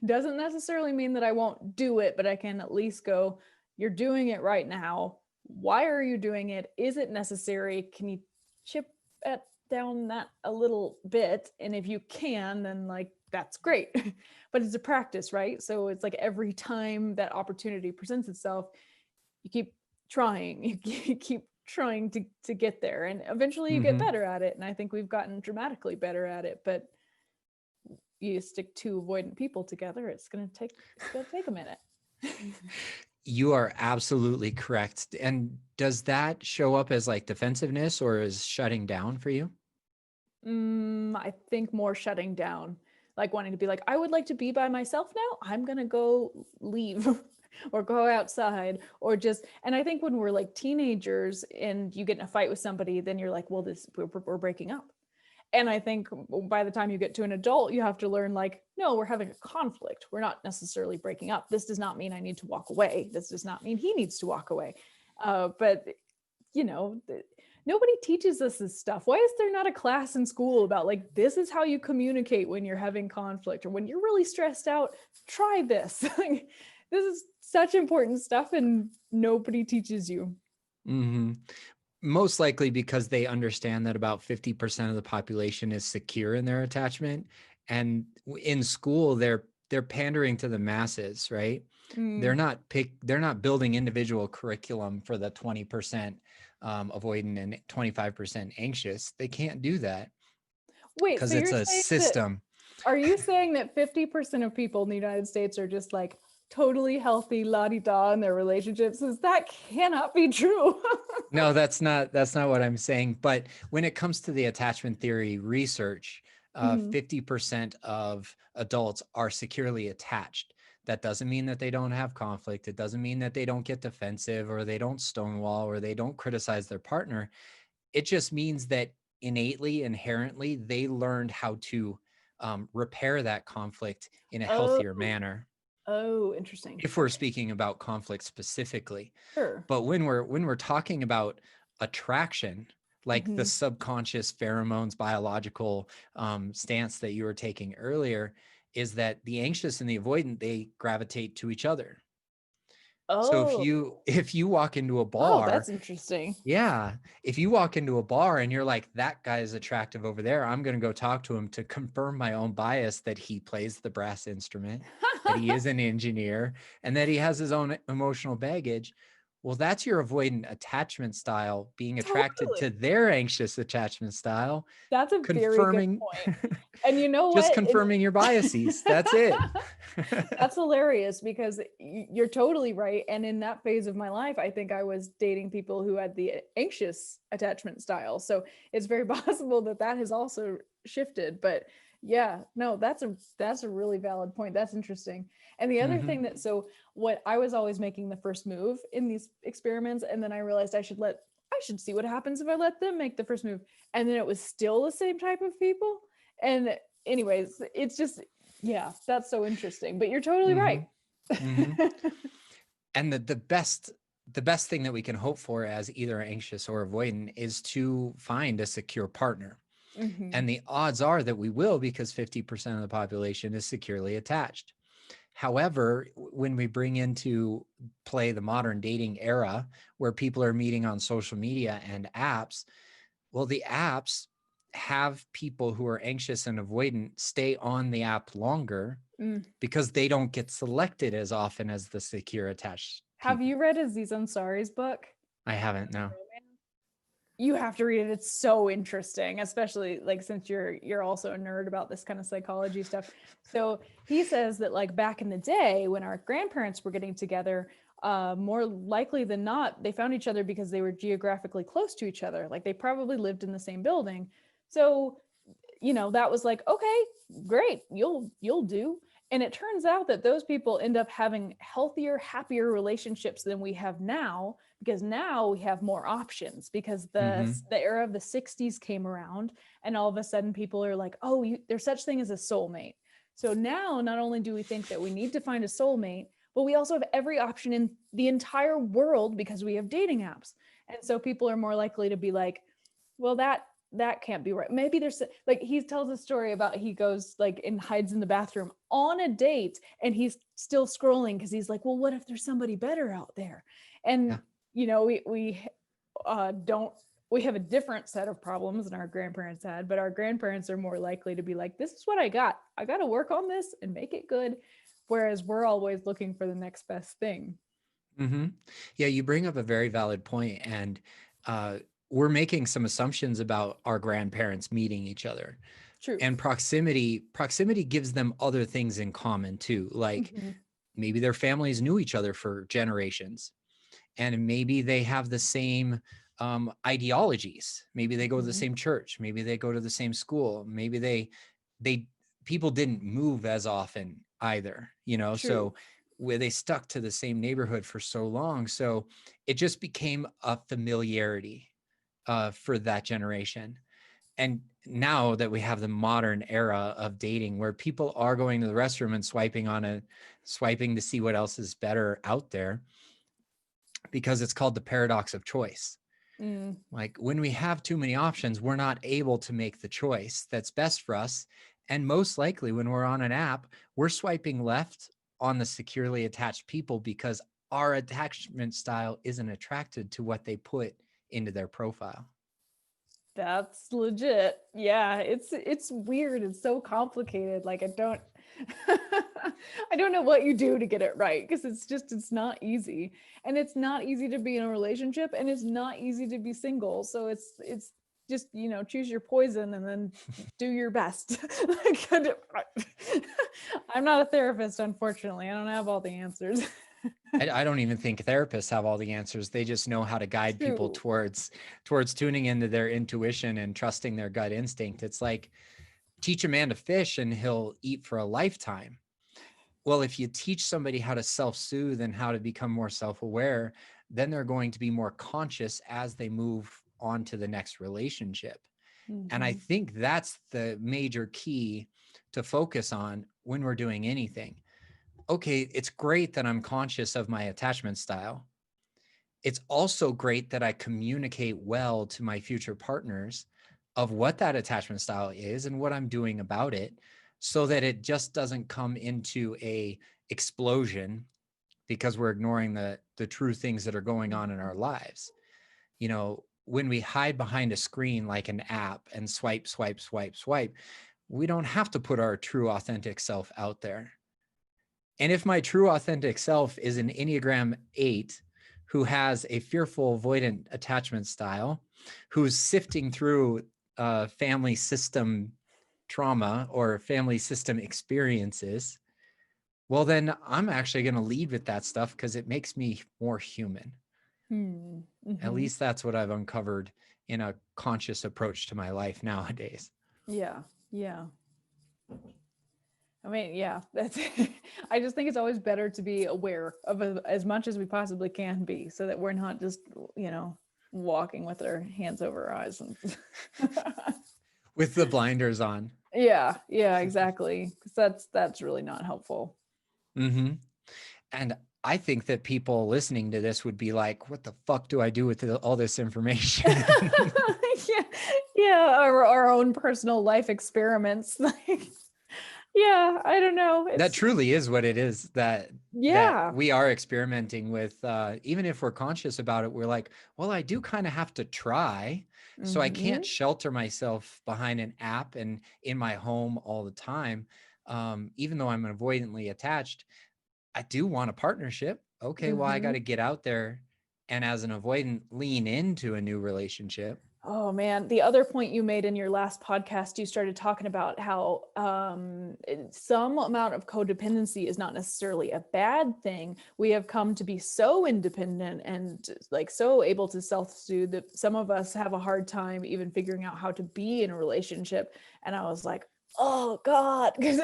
Doesn't necessarily mean that I won't do it, but I can at least go, you're doing it right now. Why are you doing it? Is it necessary? Can you chip down that a little bit? And if you can, then like that's great. But it's a practice, right? So it's like every time that opportunity presents itself, you keep trying. You keep trying to get there, and eventually you get Mm-hmm. better at it. And I think we've gotten dramatically better at it. But you stick two avoidant people together, it's gonna take a minute. You are absolutely correct. And does that show up as like defensiveness or as shutting down for you? I think more shutting down, like wanting to be like, I would like to be by myself now. I'm gonna go leave or go outside or just. And I think when we're like teenagers and you get in a fight with somebody, then you're like, well, we're breaking up. And I think by the time you get to an adult, you have to learn like, no, we're having a conflict. We're not necessarily breaking up. This does not mean I need to walk away. This does not mean he needs to walk away. But you know, nobody teaches us this stuff. Why is there not a class in school about like, this is how you communicate when you're having conflict or when you're really stressed out? Try this. This is such important stuff and nobody teaches you. Mm-hmm. Most likely because they understand that about 50% of the population is secure in their attachment. And in school, they're pandering to the masses, right? Mm. They're not building individual curriculum for the 20% avoidant and 25% anxious. They can't do that Wait, because so it's you're a saying that, system. are you saying that 50% of people in the United States are just like totally healthy, la-di-da in their relationships? That cannot be true. No, that's not what I'm saying. But when it comes to the attachment theory research, Mhm. 50% of adults are securely attached. That doesn't mean that they don't have conflict. It doesn't mean that they don't get defensive or they don't stonewall or they don't criticize their partner. It just means that innately, inherently, they learned how to repair that conflict in a Oh, healthier manner. oh, interesting. If we're Okay, speaking about conflict specifically, sure. but when we're talking about attraction, like the Mhm. subconscious pheromones biological stance that you were taking earlier, is that the anxious and the avoidant, they gravitate to each other. So if Oh, you walk into a oh, bar, that's interesting. yeah, if you walk into a bar and you're like, that guy is attractive over there, I'm going to go talk to him to confirm my own bias that he plays the brass instrument, that he is an engineer, and that he has his own emotional baggage. Well, that's your avoidant attachment style being attracted Totally. to their anxious attachment style, That's a very good confirming, point. And you know just what? confirming your biases. That's it. That's hilarious because you're totally right. And in that phase of my life, I think I was dating people who had the anxious attachment style. So it's very possible that that has also shifted. But yeah, no, that's a really valid point. That's interesting. And the other Hmm. thing that so what I was always making the first move in these experiments, and then I realized I should see what happens if I let them make the first move. And then it was still the same type of people. And anyways, it's just yeah, that's so interesting. But you're totally Hmm. right. Hmm. And the best thing that we can hope for as either anxious or avoidant is to find a secure partner. Hmm. And the odds are that we will, because 50% of the population is securely attached. However, when we bring into play the modern dating era where people are meeting on social media and apps, well, the apps have people who are anxious and avoidant stay on the app longer Mm. because they don't get selected as often as the secure attached Have people. you read Aziz Ansari's book? I haven't, no. You have to read it. It's so interesting, especially like since you're also a nerd about this kind of psychology stuff. So he says that like back in the day when our grandparents were getting together, more likely than not, they found each other because they were geographically close to each other. Like they probably lived in the same building. So that was like, okay, great, you'll do. And it turns out that those people end up having healthier, happier relationships than we have now, because now we have more options because the Mm-hmm. the era of the 60s came around, and all of a sudden people are like, oh, there's such thing as a soulmate. So now not only do we think that we need to find a soulmate, but we also have every option in the entire world because we have dating apps. And so people are more likely to be like, well, that can't be right. Maybe there's like he tells a story about he goes like and hides in the bathroom on a date and he's still scrolling because he's like, well, what if there's somebody better out there? And Yeah. don't we have a different set of problems than our grandparents had, but our grandparents are more likely to be like, this is what I got to work on this and make it good, whereas we're always looking for the next best thing. Mm-hmm. Yeah, you bring up a very valid point, and uh, we're making some assumptions about our grandparents meeting each other. True. And proximity gives them other things in common too, like Hmm. maybe their families knew each other for generations, and maybe they have the same ideologies. Maybe they go to the Hmm. same church. Maybe they go to the same school. Maybe they people didn't move as often either, True. so where they stuck to the same neighborhood for so long. So it just became a familiarity for that generation. And now that we have the modern era of dating where people are going to the restroom and swiping to see what else is better out there, because it's called the paradox of choice. Mm. Like when we have too many options, we're not able to make the choice that's best for us. And most likely when we're on an app, we're swiping left on the securely attached people because our attachment style isn't attracted to what they put into their profile. That's legit. Yeah, it's weird. It's so complicated. Like I don't I don't know what you do to get it right because it's not easy. And it's not easy to be in a relationship and it's not easy to be single. So it's just, choose your poison and then do your best. Like, I'm not a therapist, unfortunately. I don't have all the answers. I don't even think therapists have all the answers. They just know how to guide people True. towards tuning into their intuition and trusting their gut instinct. It's like teach a man to fish and he'll eat for a lifetime. Well, if you teach somebody how to self-soothe and how to become more self-aware, then they're going to be more conscious as they move on to the next relationship. And I Hmm. think that's the major key to focus on when we're doing anything. Okay, it's great that I'm conscious of my attachment style. It's also great that I communicate well to my future partners of what that attachment style is and what I'm doing about it, so that it just doesn't come into a explosion because we're ignoring the true things that are going on in our lives. When we hide behind a screen like an app and swipe, swipe, swipe, swipe, we don't have to put our true authentic self out there. And if my true authentic self is an Enneagram 8 who has a fearful avoidant attachment style, who's sifting through family system trauma or family system experiences, well, then I'm actually going to lead with that stuff because it makes me more human. At Mm-hmm. least that's what I've uncovered in a conscious approach to my life nowadays. Yeah. Yeah. I mean, yeah, that's I just think it's always better to be aware of as much as we possibly can be so that we're not just, walking with our hands over our eyes and With the blinders on. yeah, yeah, exactly. Because that's really not helpful. Mm-hmm. And I think that people listening to this would be like, what the fuck do I do with all this information? Yeah, yeah, our own personal life experiments. Like, yeah, I don't know. That It's truly is what it is, that yeah. we are experimenting with. Even if we're conscious about it, we're like, well, I do kind of have to try. So I can't Hmm. shelter myself behind an app and in my home all the time. Even though I'm avoidantly attached, I do want a partnership. Okay, well, I got Hmm. to get out there and as an avoidant, lean into a new relationship. Oh man, the other point you made in your last podcast, you started talking about how some amount of codependency is not necessarily a bad thing. We have come to be so independent and like so able to self-soothe that some of us have a hard time even figuring out how to be in a relationship. And I was like, oh God, because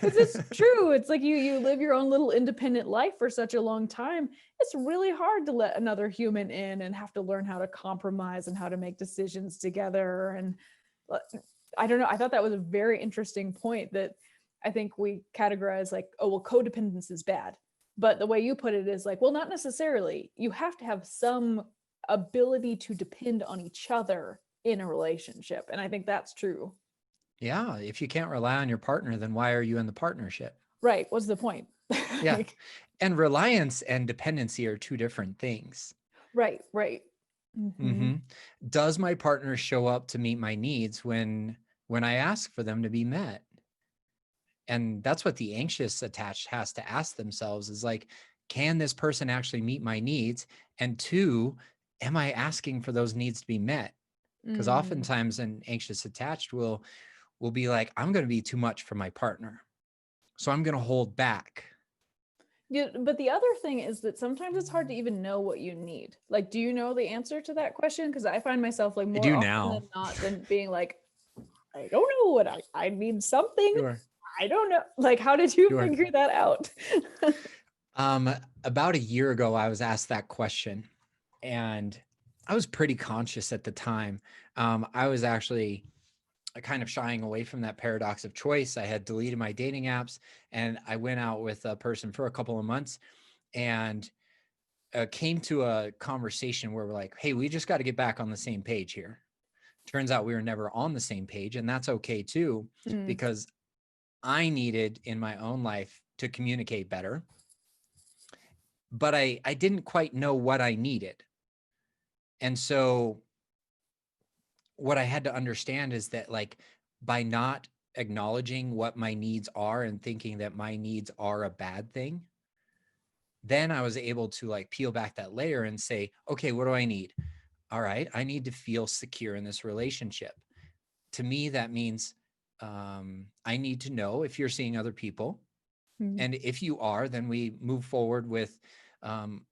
it's true. It's like you live your own little independent life for such a long time, it's really hard to let another human in and have to learn how to compromise and how to make decisions together. And uh, I don't know. I thought that was a very interesting point that I think we categorize like, oh, well, codependence is bad. But the way you put it is like, well, not necessarily. You have to have some ability to depend on each other in a relationship. And I think that's true. Yeah, if you can't rely on your partner, then why are you in the partnership? Right. What's the point? Yeah. Like, And reliance and dependency are two different things. right, right. Mm-hmm. Hmm. Does my partner show up to meet my needs when I ask for them to be met? And that's what the anxious attached has to ask themselves is like, can this person actually meet my needs? And two, am I asking for those needs to be met? Because Mm. oftentimes an anxious attached will be like, I'm going to be too much for my partner, so I'm going to hold back. Yeah, but the other thing is that sometimes it's hard to even know what you need. Like, do you know the answer to that question? Because I find myself like I more do often now. than not than being like, I don't know what I need something. Sure. I don't know. Like, how did you Sure. figure that out? About a year ago, I was asked that question, and I was pretty conscious at the time. I was actually kind of shying away from that paradox of choice. I had deleted my dating apps, and I went out with a person for a couple of months, and came to a conversation where we're like, hey, we just got to get back on the same page here. Turns out we were never on the same page, and that's okay too, Mm, because I needed in my own life to communicate better, but I didn't quite know what I needed. And so what I had to understand is that, like, by not acknowledging what my needs are and thinking that my needs are a bad thing, then I was able to like peel back that layer and say, okay, what do I need? All right, I need to feel secure in this relationship. To me, that means I need to know if you're seeing other people. mm, And if you are, then we move forward with um,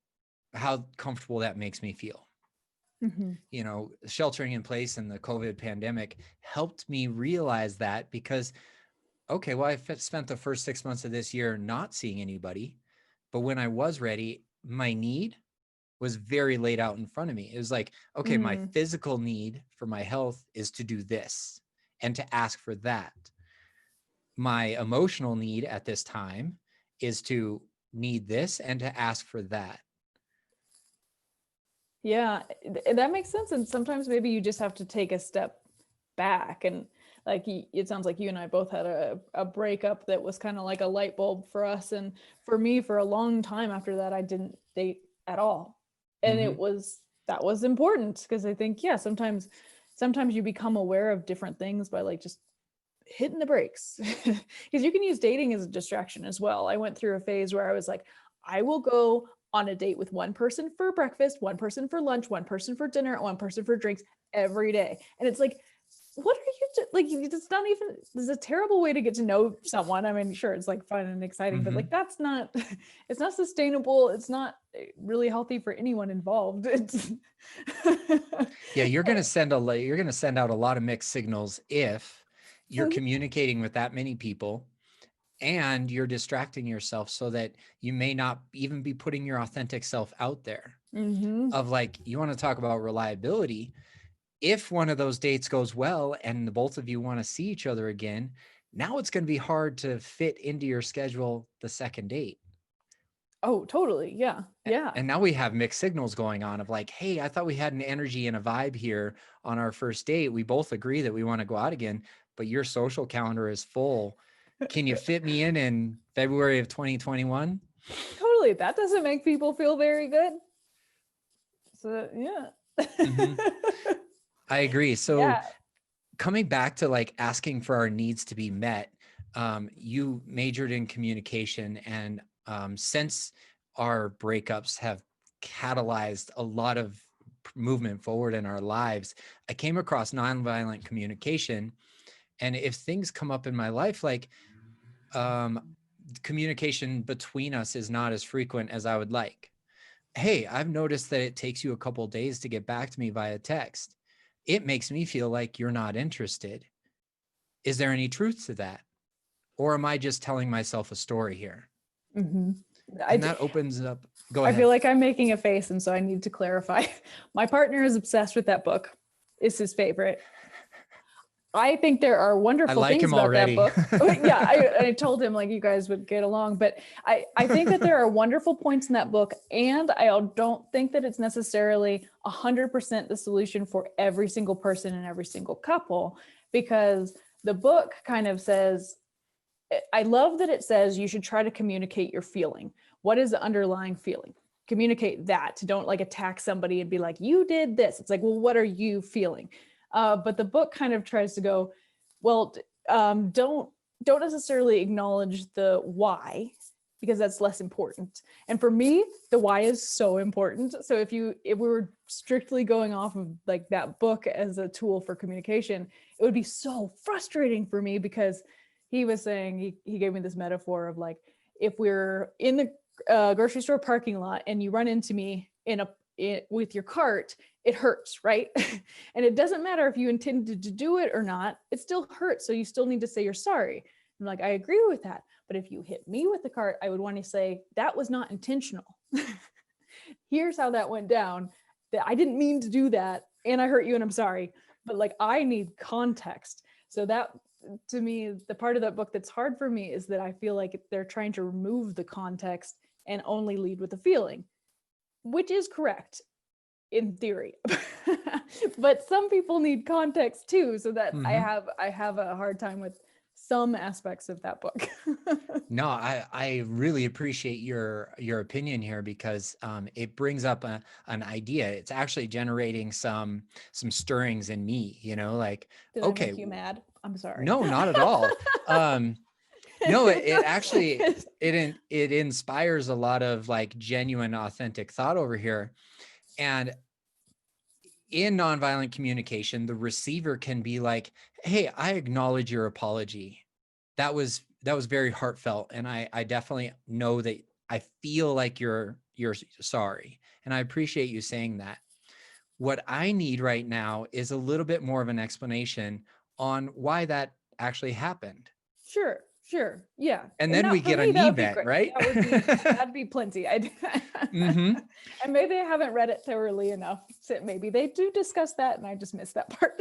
how comfortable that makes me feel. mhm, You know, sheltering in place and the COVID pandemic helped me realize that, because, okay, well, I spent the first 6 months of this year not seeing anybody. But when I was ready, my need was very laid out in front of me. It was like, okay, my mm. physical need for my health is to do this and to ask for that. My emotional need at this time is to need this and to ask for that. Yeah, that makes sense. And sometimes maybe you just have to take a step back. And like, it sounds like you and I both had a breakup that was kind of like a light bulb for us. And for me, for a long time after that, I didn't date at all. And Mm-hmm. that was important because I think, yeah, sometimes you become aware of different things by like just hitting the brakes because you can use dating as a distraction as well. I went through a phase where I was like, I will go on a date with one person for breakfast, one person for lunch, one person for dinner, one person for drinks every day. And it's like, what are you like? It's not even, this is a terrible way to get to know someone. I mean, sure, it's like fun and exciting, but Mm-hmm. like that's not, it's not sustainable. It's not really healthy for anyone involved. It's Yeah, you're going to send out a lot of mixed signals if you're communicating with that many people and you're distracting yourself, so that you may not even be putting your authentic self out there. mm-hmm. Of like, you want to talk about reliability. If one of those dates goes well and the both of you want to see each other again, now it's going to be hard to fit into your schedule the second date. Oh, totally. Yeah. Yeah. And now we have mixed signals going on of like, hey, I thought we had an energy and a vibe here on our first date. We both agree that we want to go out again, but your social calendar is full. Can you fit me in February of 2021? Totally. That doesn't make people feel very good. So, yeah. Mm-hmm. I agree. So Yeah. coming back to like asking for our needs to be met, you majored in communication, and since our breakups have catalyzed a lot of movement forward in our lives, I came across nonviolent communication. And if things come up in my life, like um, communication between us is not as frequent as I would like. Hey, I've noticed that it takes you a couple days to get back to me via text. It makes me feel like you're not interested. Is there any truth to that? Or am I just telling myself a story here? Mm-hmm. And that opens up. Go I feel ahead. like I'm making a face, and so I need to clarify. My partner is obsessed with that book. It's his favorite. I think there are I wonderful like things him about that already. book. Yeah, I told him like you guys would get along, but I think that there are wonderful points in that book, and I don't think that it's necessarily 100% the solution for every single person and every single couple, because the book kind of says, I love that it says you should try to communicate your feeling. What is the underlying feeling? Communicate that. Don't like attack somebody and be like, you did this. It's like, well, what are you feeling? But the book kind of tries to go, well, don't necessarily acknowledge the why, because that's less important. And for me, the why is so important. So if we were strictly going off of like that book as a tool for communication, it would be so frustrating for me, because he was saying, he gave me this metaphor of like, if we're in the grocery store parking lot and you run into me with your cart, it hurts, right? And it doesn't matter if you intended to do it or not, it still hurts. So you still need to say you're sorry. I'm like, I agree with that. But if you hit me with the cart, I would want to say that was not intentional. Here's how that went down. That I didn't mean to do that, and I hurt you, and I'm sorry. But like, I need context. So that, to me, the part of that book that's hard for me is that I feel like they're trying to remove the context and only lead with the feeling, which is correct in theory. But some people need context too, so that I have a hard time with some aspects of that book. No, I really appreciate your opinion here, because it brings up an idea. It's actually generating some stirrings in me, like, Did I okay, make you mad? I'm sorry. no, not at all. No, it actually, it inspires a lot of like genuine, authentic thought over here. And in nonviolent communication, the receiver can be like, hey, I acknowledge your apology. That was very heartfelt. And I definitely know that I feel like you're sorry. And I appreciate you saying that. What I need right now is a little bit more of an explanation on why that actually happened. Sure. Yeah. And then we get a that knee would be vet, great. right? That'd be plenty. And maybe I haven't read it thoroughly enough. So maybe they do discuss that and I just missed that part.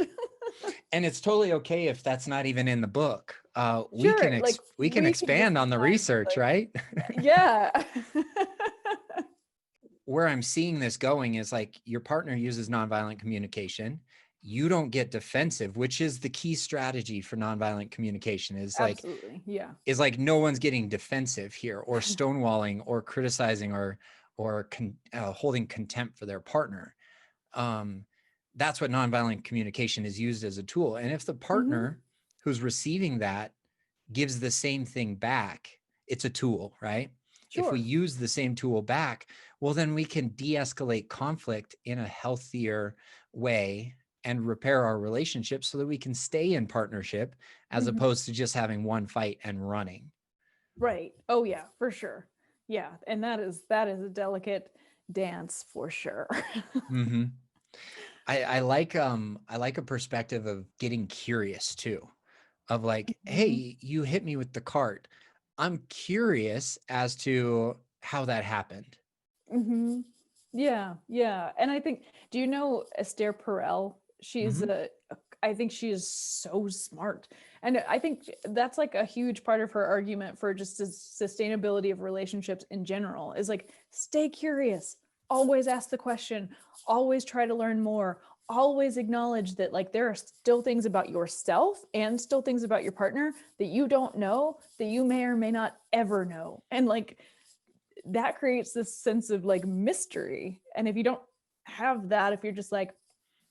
And it's totally okay if that's not even in the book. We Sure, can like, we can expand on the research, right? Yeah. Where I'm seeing this going is like, your partner uses nonviolent communication. You don't get defensive, which is the key strategy for nonviolent communication, is like, absolutely. Yeah. is like, no one's getting defensive here, or stonewalling, or criticizing, or holding contempt for their partner. That's what nonviolent communication is used as a tool. And if the partner who's receiving that gives the same thing back, it's a tool, right? Sure. If we use the same tool back, well, then we can de-escalate conflict in a healthier way and repair our relationship so that we can stay in partnership, as opposed to just having one fight and running. Right. Oh yeah, for sure. Yeah. And that is a delicate dance for sure. I like a perspective of getting curious too, of like, hey, you hit me with the cart. I'm curious as to how that happened. Yeah. And I think, do you know Esther Perel? She's I think she is so smart. And I think that's like a huge part of her argument for just the sustainability of relationships in general, is like, stay curious, always ask the question, always try to learn more, always acknowledge that like there are still things about yourself and still things about your partner that you don't know, that you may or may not ever know. And like, that creates this sense of like mystery. And if you don't have that, if you're just like,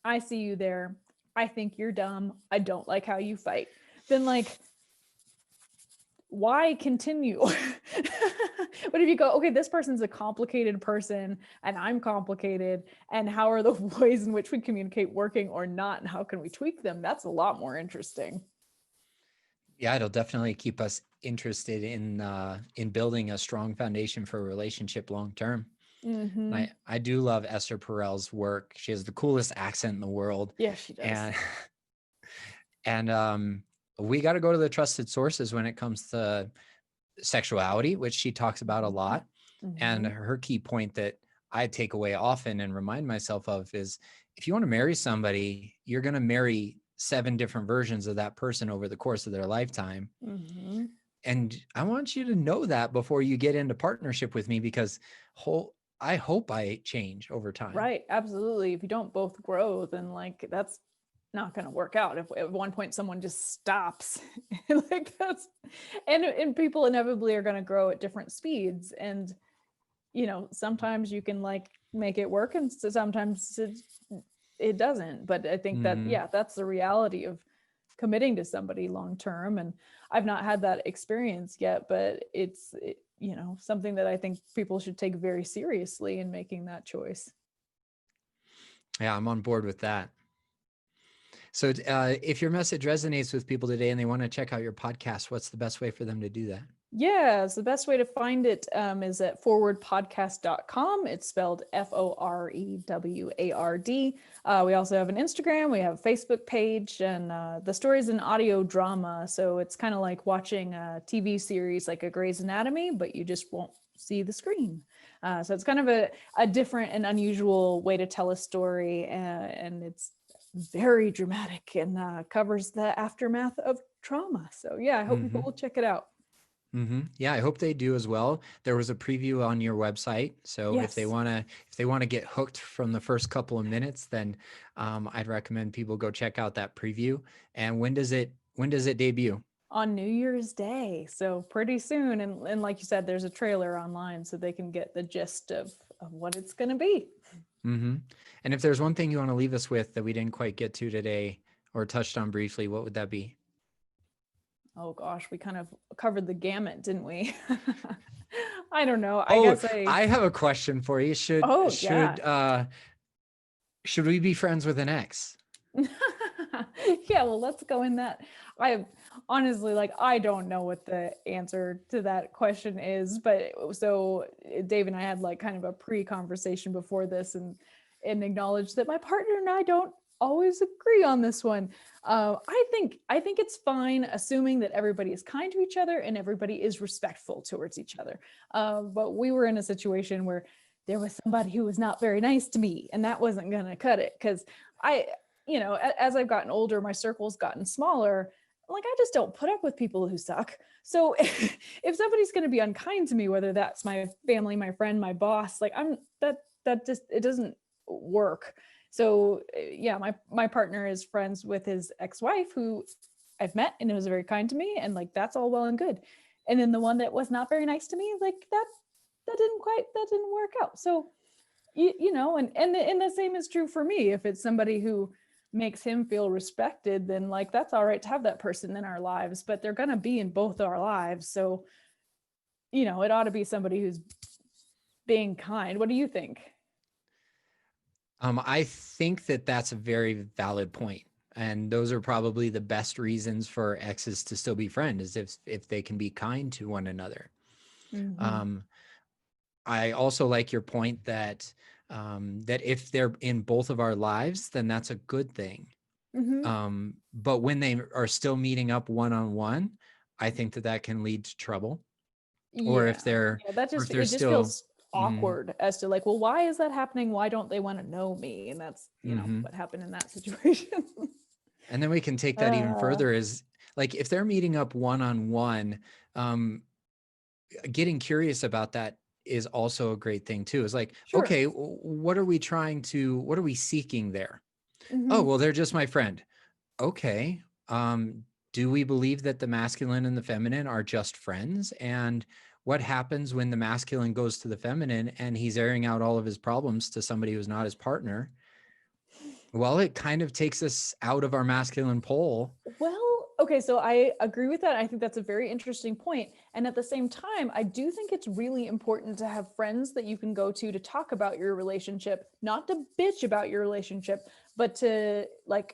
I see you there, I think you're dumb, I don't like how you fight, then like, why continue? But if you go, okay, this person's a complicated person and I'm complicated, and how are the ways in which we communicate working or not, and how can we tweak them? That's a lot more interesting. Yeah, it'll definitely keep us interested in building a strong foundation for a relationship long term. I do love Esther Perel's work. She has the coolest accent in the world. Yeah, she does. And we got to go to the trusted sources when it comes to sexuality, which she talks about a lot. And her key point that I take away often and remind myself of is, if you want to marry somebody, you're going to marry 7 different versions of that person over the course of their lifetime. And I want you to know that before you get into partnership with me, because I hope I change over time. Right. Absolutely. If you don't both grow, then like, that's not going to work out. If at one point someone just stops, like that's, and people inevitably are going to grow at different speeds. And, you know, sometimes you can like make it work, and sometimes it doesn't. But I think that, yeah, that's the reality of committing to somebody long term. And I've not had that experience yet, but something that I think people should take very seriously in making that choice. Yeah, I'm on board with that. So if your message resonates with people today and they want to check out your podcast, what's the best way for them to do that? Yeah, so the best way to find it is at forwardpodcast.com. It's spelled Foreward. We also have an Instagram, we have a Facebook page, and the story is an audio drama. So it's kind of like watching a TV series like a Grey's Anatomy, but you just won't see the screen. So it's kind of a different and unusual way to tell a story, and it's very dramatic and covers the aftermath of trauma. So yeah, I hope people will check it out. Yeah, I hope they do as well. There was a preview on your website, so Yes. if they want to get hooked from the first couple of minutes, then I'd recommend people go check out that preview. And when does it debut? On New Year's Day, so pretty soon. And like you said, there's a trailer online, so they can get the gist of what it's going to be. And if there's one thing you want to leave us with that we didn't quite get to today or touched on briefly, what would that be? Oh gosh, we kind of covered the gamut, didn't we? I don't know. I have a question for you. Should we be friends with an ex? Yeah, well, let's go in that. I honestly, I don't know what the answer to that question is, but so Dave and I had kind of a pre-conversation before this, and acknowledged that my partner and I don't always agree on this one. I think it's fine, assuming that everybody is kind to each other and everybody is respectful towards each other. But we were in a situation where there was somebody who was not very nice to me, and that wasn't going to cut it, because as I've gotten older, my circle's gotten smaller. I just don't put up with people who suck. So if somebody's going to be unkind to me, whether that's my family, my friend, my boss, that just, it doesn't work. So yeah, my partner is friends with his ex-wife, who I've met and was very kind to me, and that's all well and good. And then the one that was not very nice to me, that didn't work out. So and the same is true for me. If it's somebody who makes him feel respected, then that's all right to have that person in our lives, but they're going to be in both our lives. So it ought to be somebody who's being kind. What do you think? I think that that's a very valid point. And those are probably the best reasons for exes to still be friends, is if they can be kind to one another. I also like your point that that if they're in both of our lives, then that's a good thing. But when they are still meeting up one-on-one, I think that can lead to trouble. Or if they're, feels awkward as to well, why is that happening? Why don't they want to know me? And that's what happened in that situation. And then we can take that even further, is if they're meeting up one-on-one, getting curious about that is also a great thing too. Is Sure. Okay, what are we seeking there? Oh, well, they're just my friend. Okay. Do we believe that the masculine and the feminine are just friends? And what happens when the masculine goes to the feminine and he's airing out all of his problems to somebody who's not his partner? Well, it kind of takes us out of our masculine pole. Well, okay, so I agree with that. I think that's a very interesting point. And at the same time, I do think it's really important to have friends that you can go to talk about your relationship, not to bitch about your relationship, but to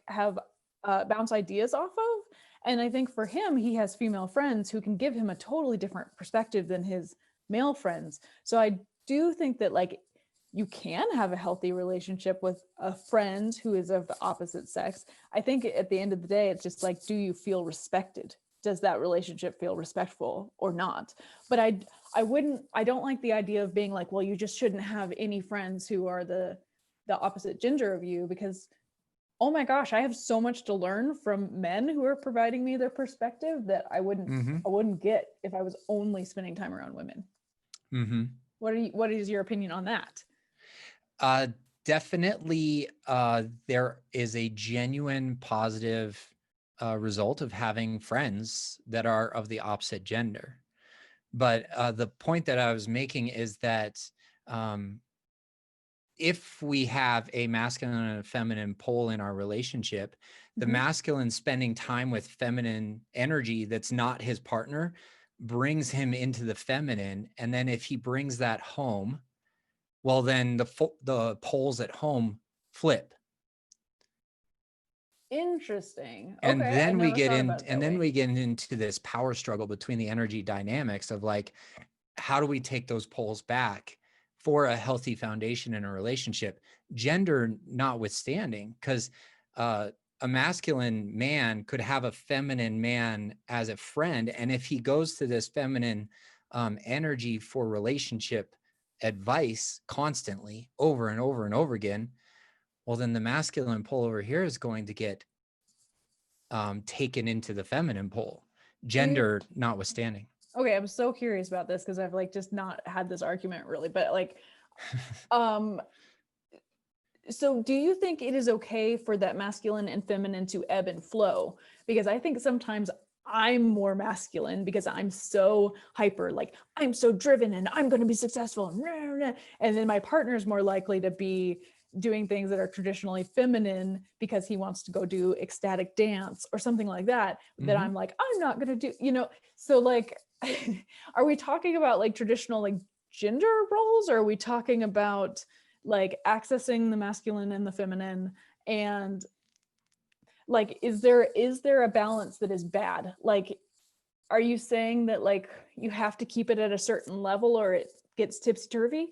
have bounce ideas off of. And I think for him, he has female friends who can give him a totally different perspective than his male friends. So I do think that you can have a healthy relationship with a friend who is of the opposite sex. I think at the end of the day, it's just do you feel respected? Does that relationship feel respectful or not? But I don't like the idea of being well, you just shouldn't have any friends who are the opposite gender of you, because oh my gosh, I have so much to learn from men who are providing me their perspective that I wouldn't get if I was only spending time around women. What is your opinion on that? Definitely, there is a genuine positive result of having friends that are of the opposite gender. But the point that I was making is that if we have a masculine and a feminine pole in our relationship, the masculine spending time with feminine energy that's not his partner brings him into the feminine. And then if he brings that home, well, then the poles at home flip. Interesting. And Okay, I then we never get thought in, about it and that then way. we get into this power struggle between the energy dynamics of like, how do we take those poles back for a healthy foundation in a relationship, gender notwithstanding? Because a masculine man could have a feminine man as a friend, and if he goes to this feminine energy for relationship advice constantly over and over and over again, well, then the masculine pole over here is going to get taken into the feminine pole, gender notwithstanding. Okay, I'm so curious about this because I've like just not had this argument really, but like, um, so do you think it is okay for that masculine and feminine to ebb and flow? Because I think sometimes I'm more masculine because I'm so hyper, like I'm so driven and I'm going to be successful. And then my partner is more likely to be doing things that are traditionally feminine because he wants to go do ecstatic dance or something like that, that I'm like, I'm not going to do, so like, are we talking about like traditional like gender roles, or are we talking about like accessing the masculine and the feminine? And like, is there a balance that is bad? Like, are you saying that like you have to keep it at a certain level or it gets tipsy-turvy?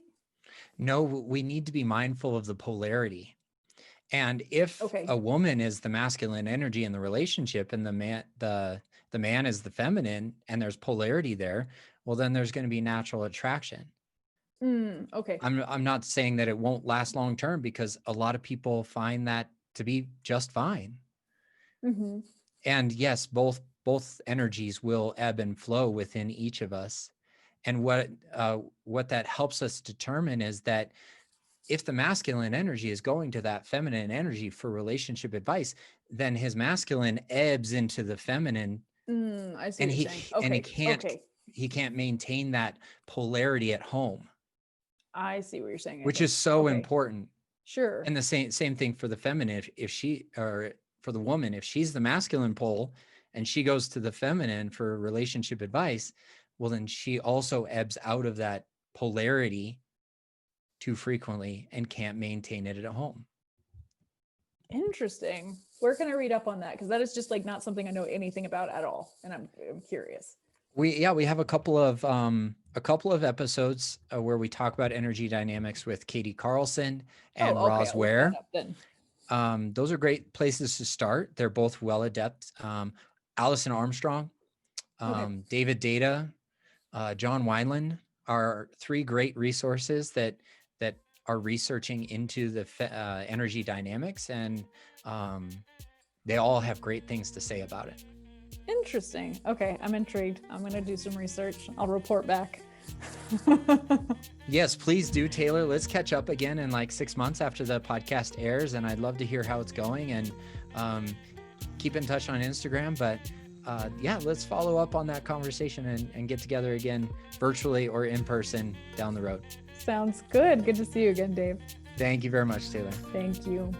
No, we need to be mindful of the polarity. And if Okay. a woman is the masculine energy in the relationship and the man is the feminine, and there's polarity there, well, then there's going to be natural attraction. Okay. I'm not saying that it won't last long term, because a lot of people find that to be just fine. And yes, both energies will ebb and flow within each of us. And what that helps us determine is that if the masculine energy is going to that feminine energy for relationship advice, then his masculine ebbs into the feminine, I see and what you're saying. Okay. he can't maintain that polarity at home, I see what you're saying. which is so Okay. important. Sure. And the same thing for the feminine. If she, or for the woman, if she's the masculine pole and she goes to the feminine for relationship advice, well, then she also ebbs out of that polarity too frequently and can't maintain it at home. Interesting. Where can I read up on that? Because that is just like not something I know anything about at all, and I'm curious. We have a couple of episodes where we talk about energy dynamics with Katie Carlson and Okay, Roz I'll look Ware. that up then. Those are great places to start. They're both well adept. Allison Armstrong, David Data, John Wineland are three great resources that are researching into the energy dynamics, and they all have great things to say about it. Interesting. Okay, I'm intrigued. I'm going to do some research. I'll report back. Yes, please do, Taylor. Let's catch up again in like 6 months after the podcast airs, and I'd love to hear how it's going, and keep in touch on Instagram. But let's follow up on that conversation and get together again virtually or in person down the road. Sounds good. Good to see you again, Dave. Thank you very much, Taylor. Thank you.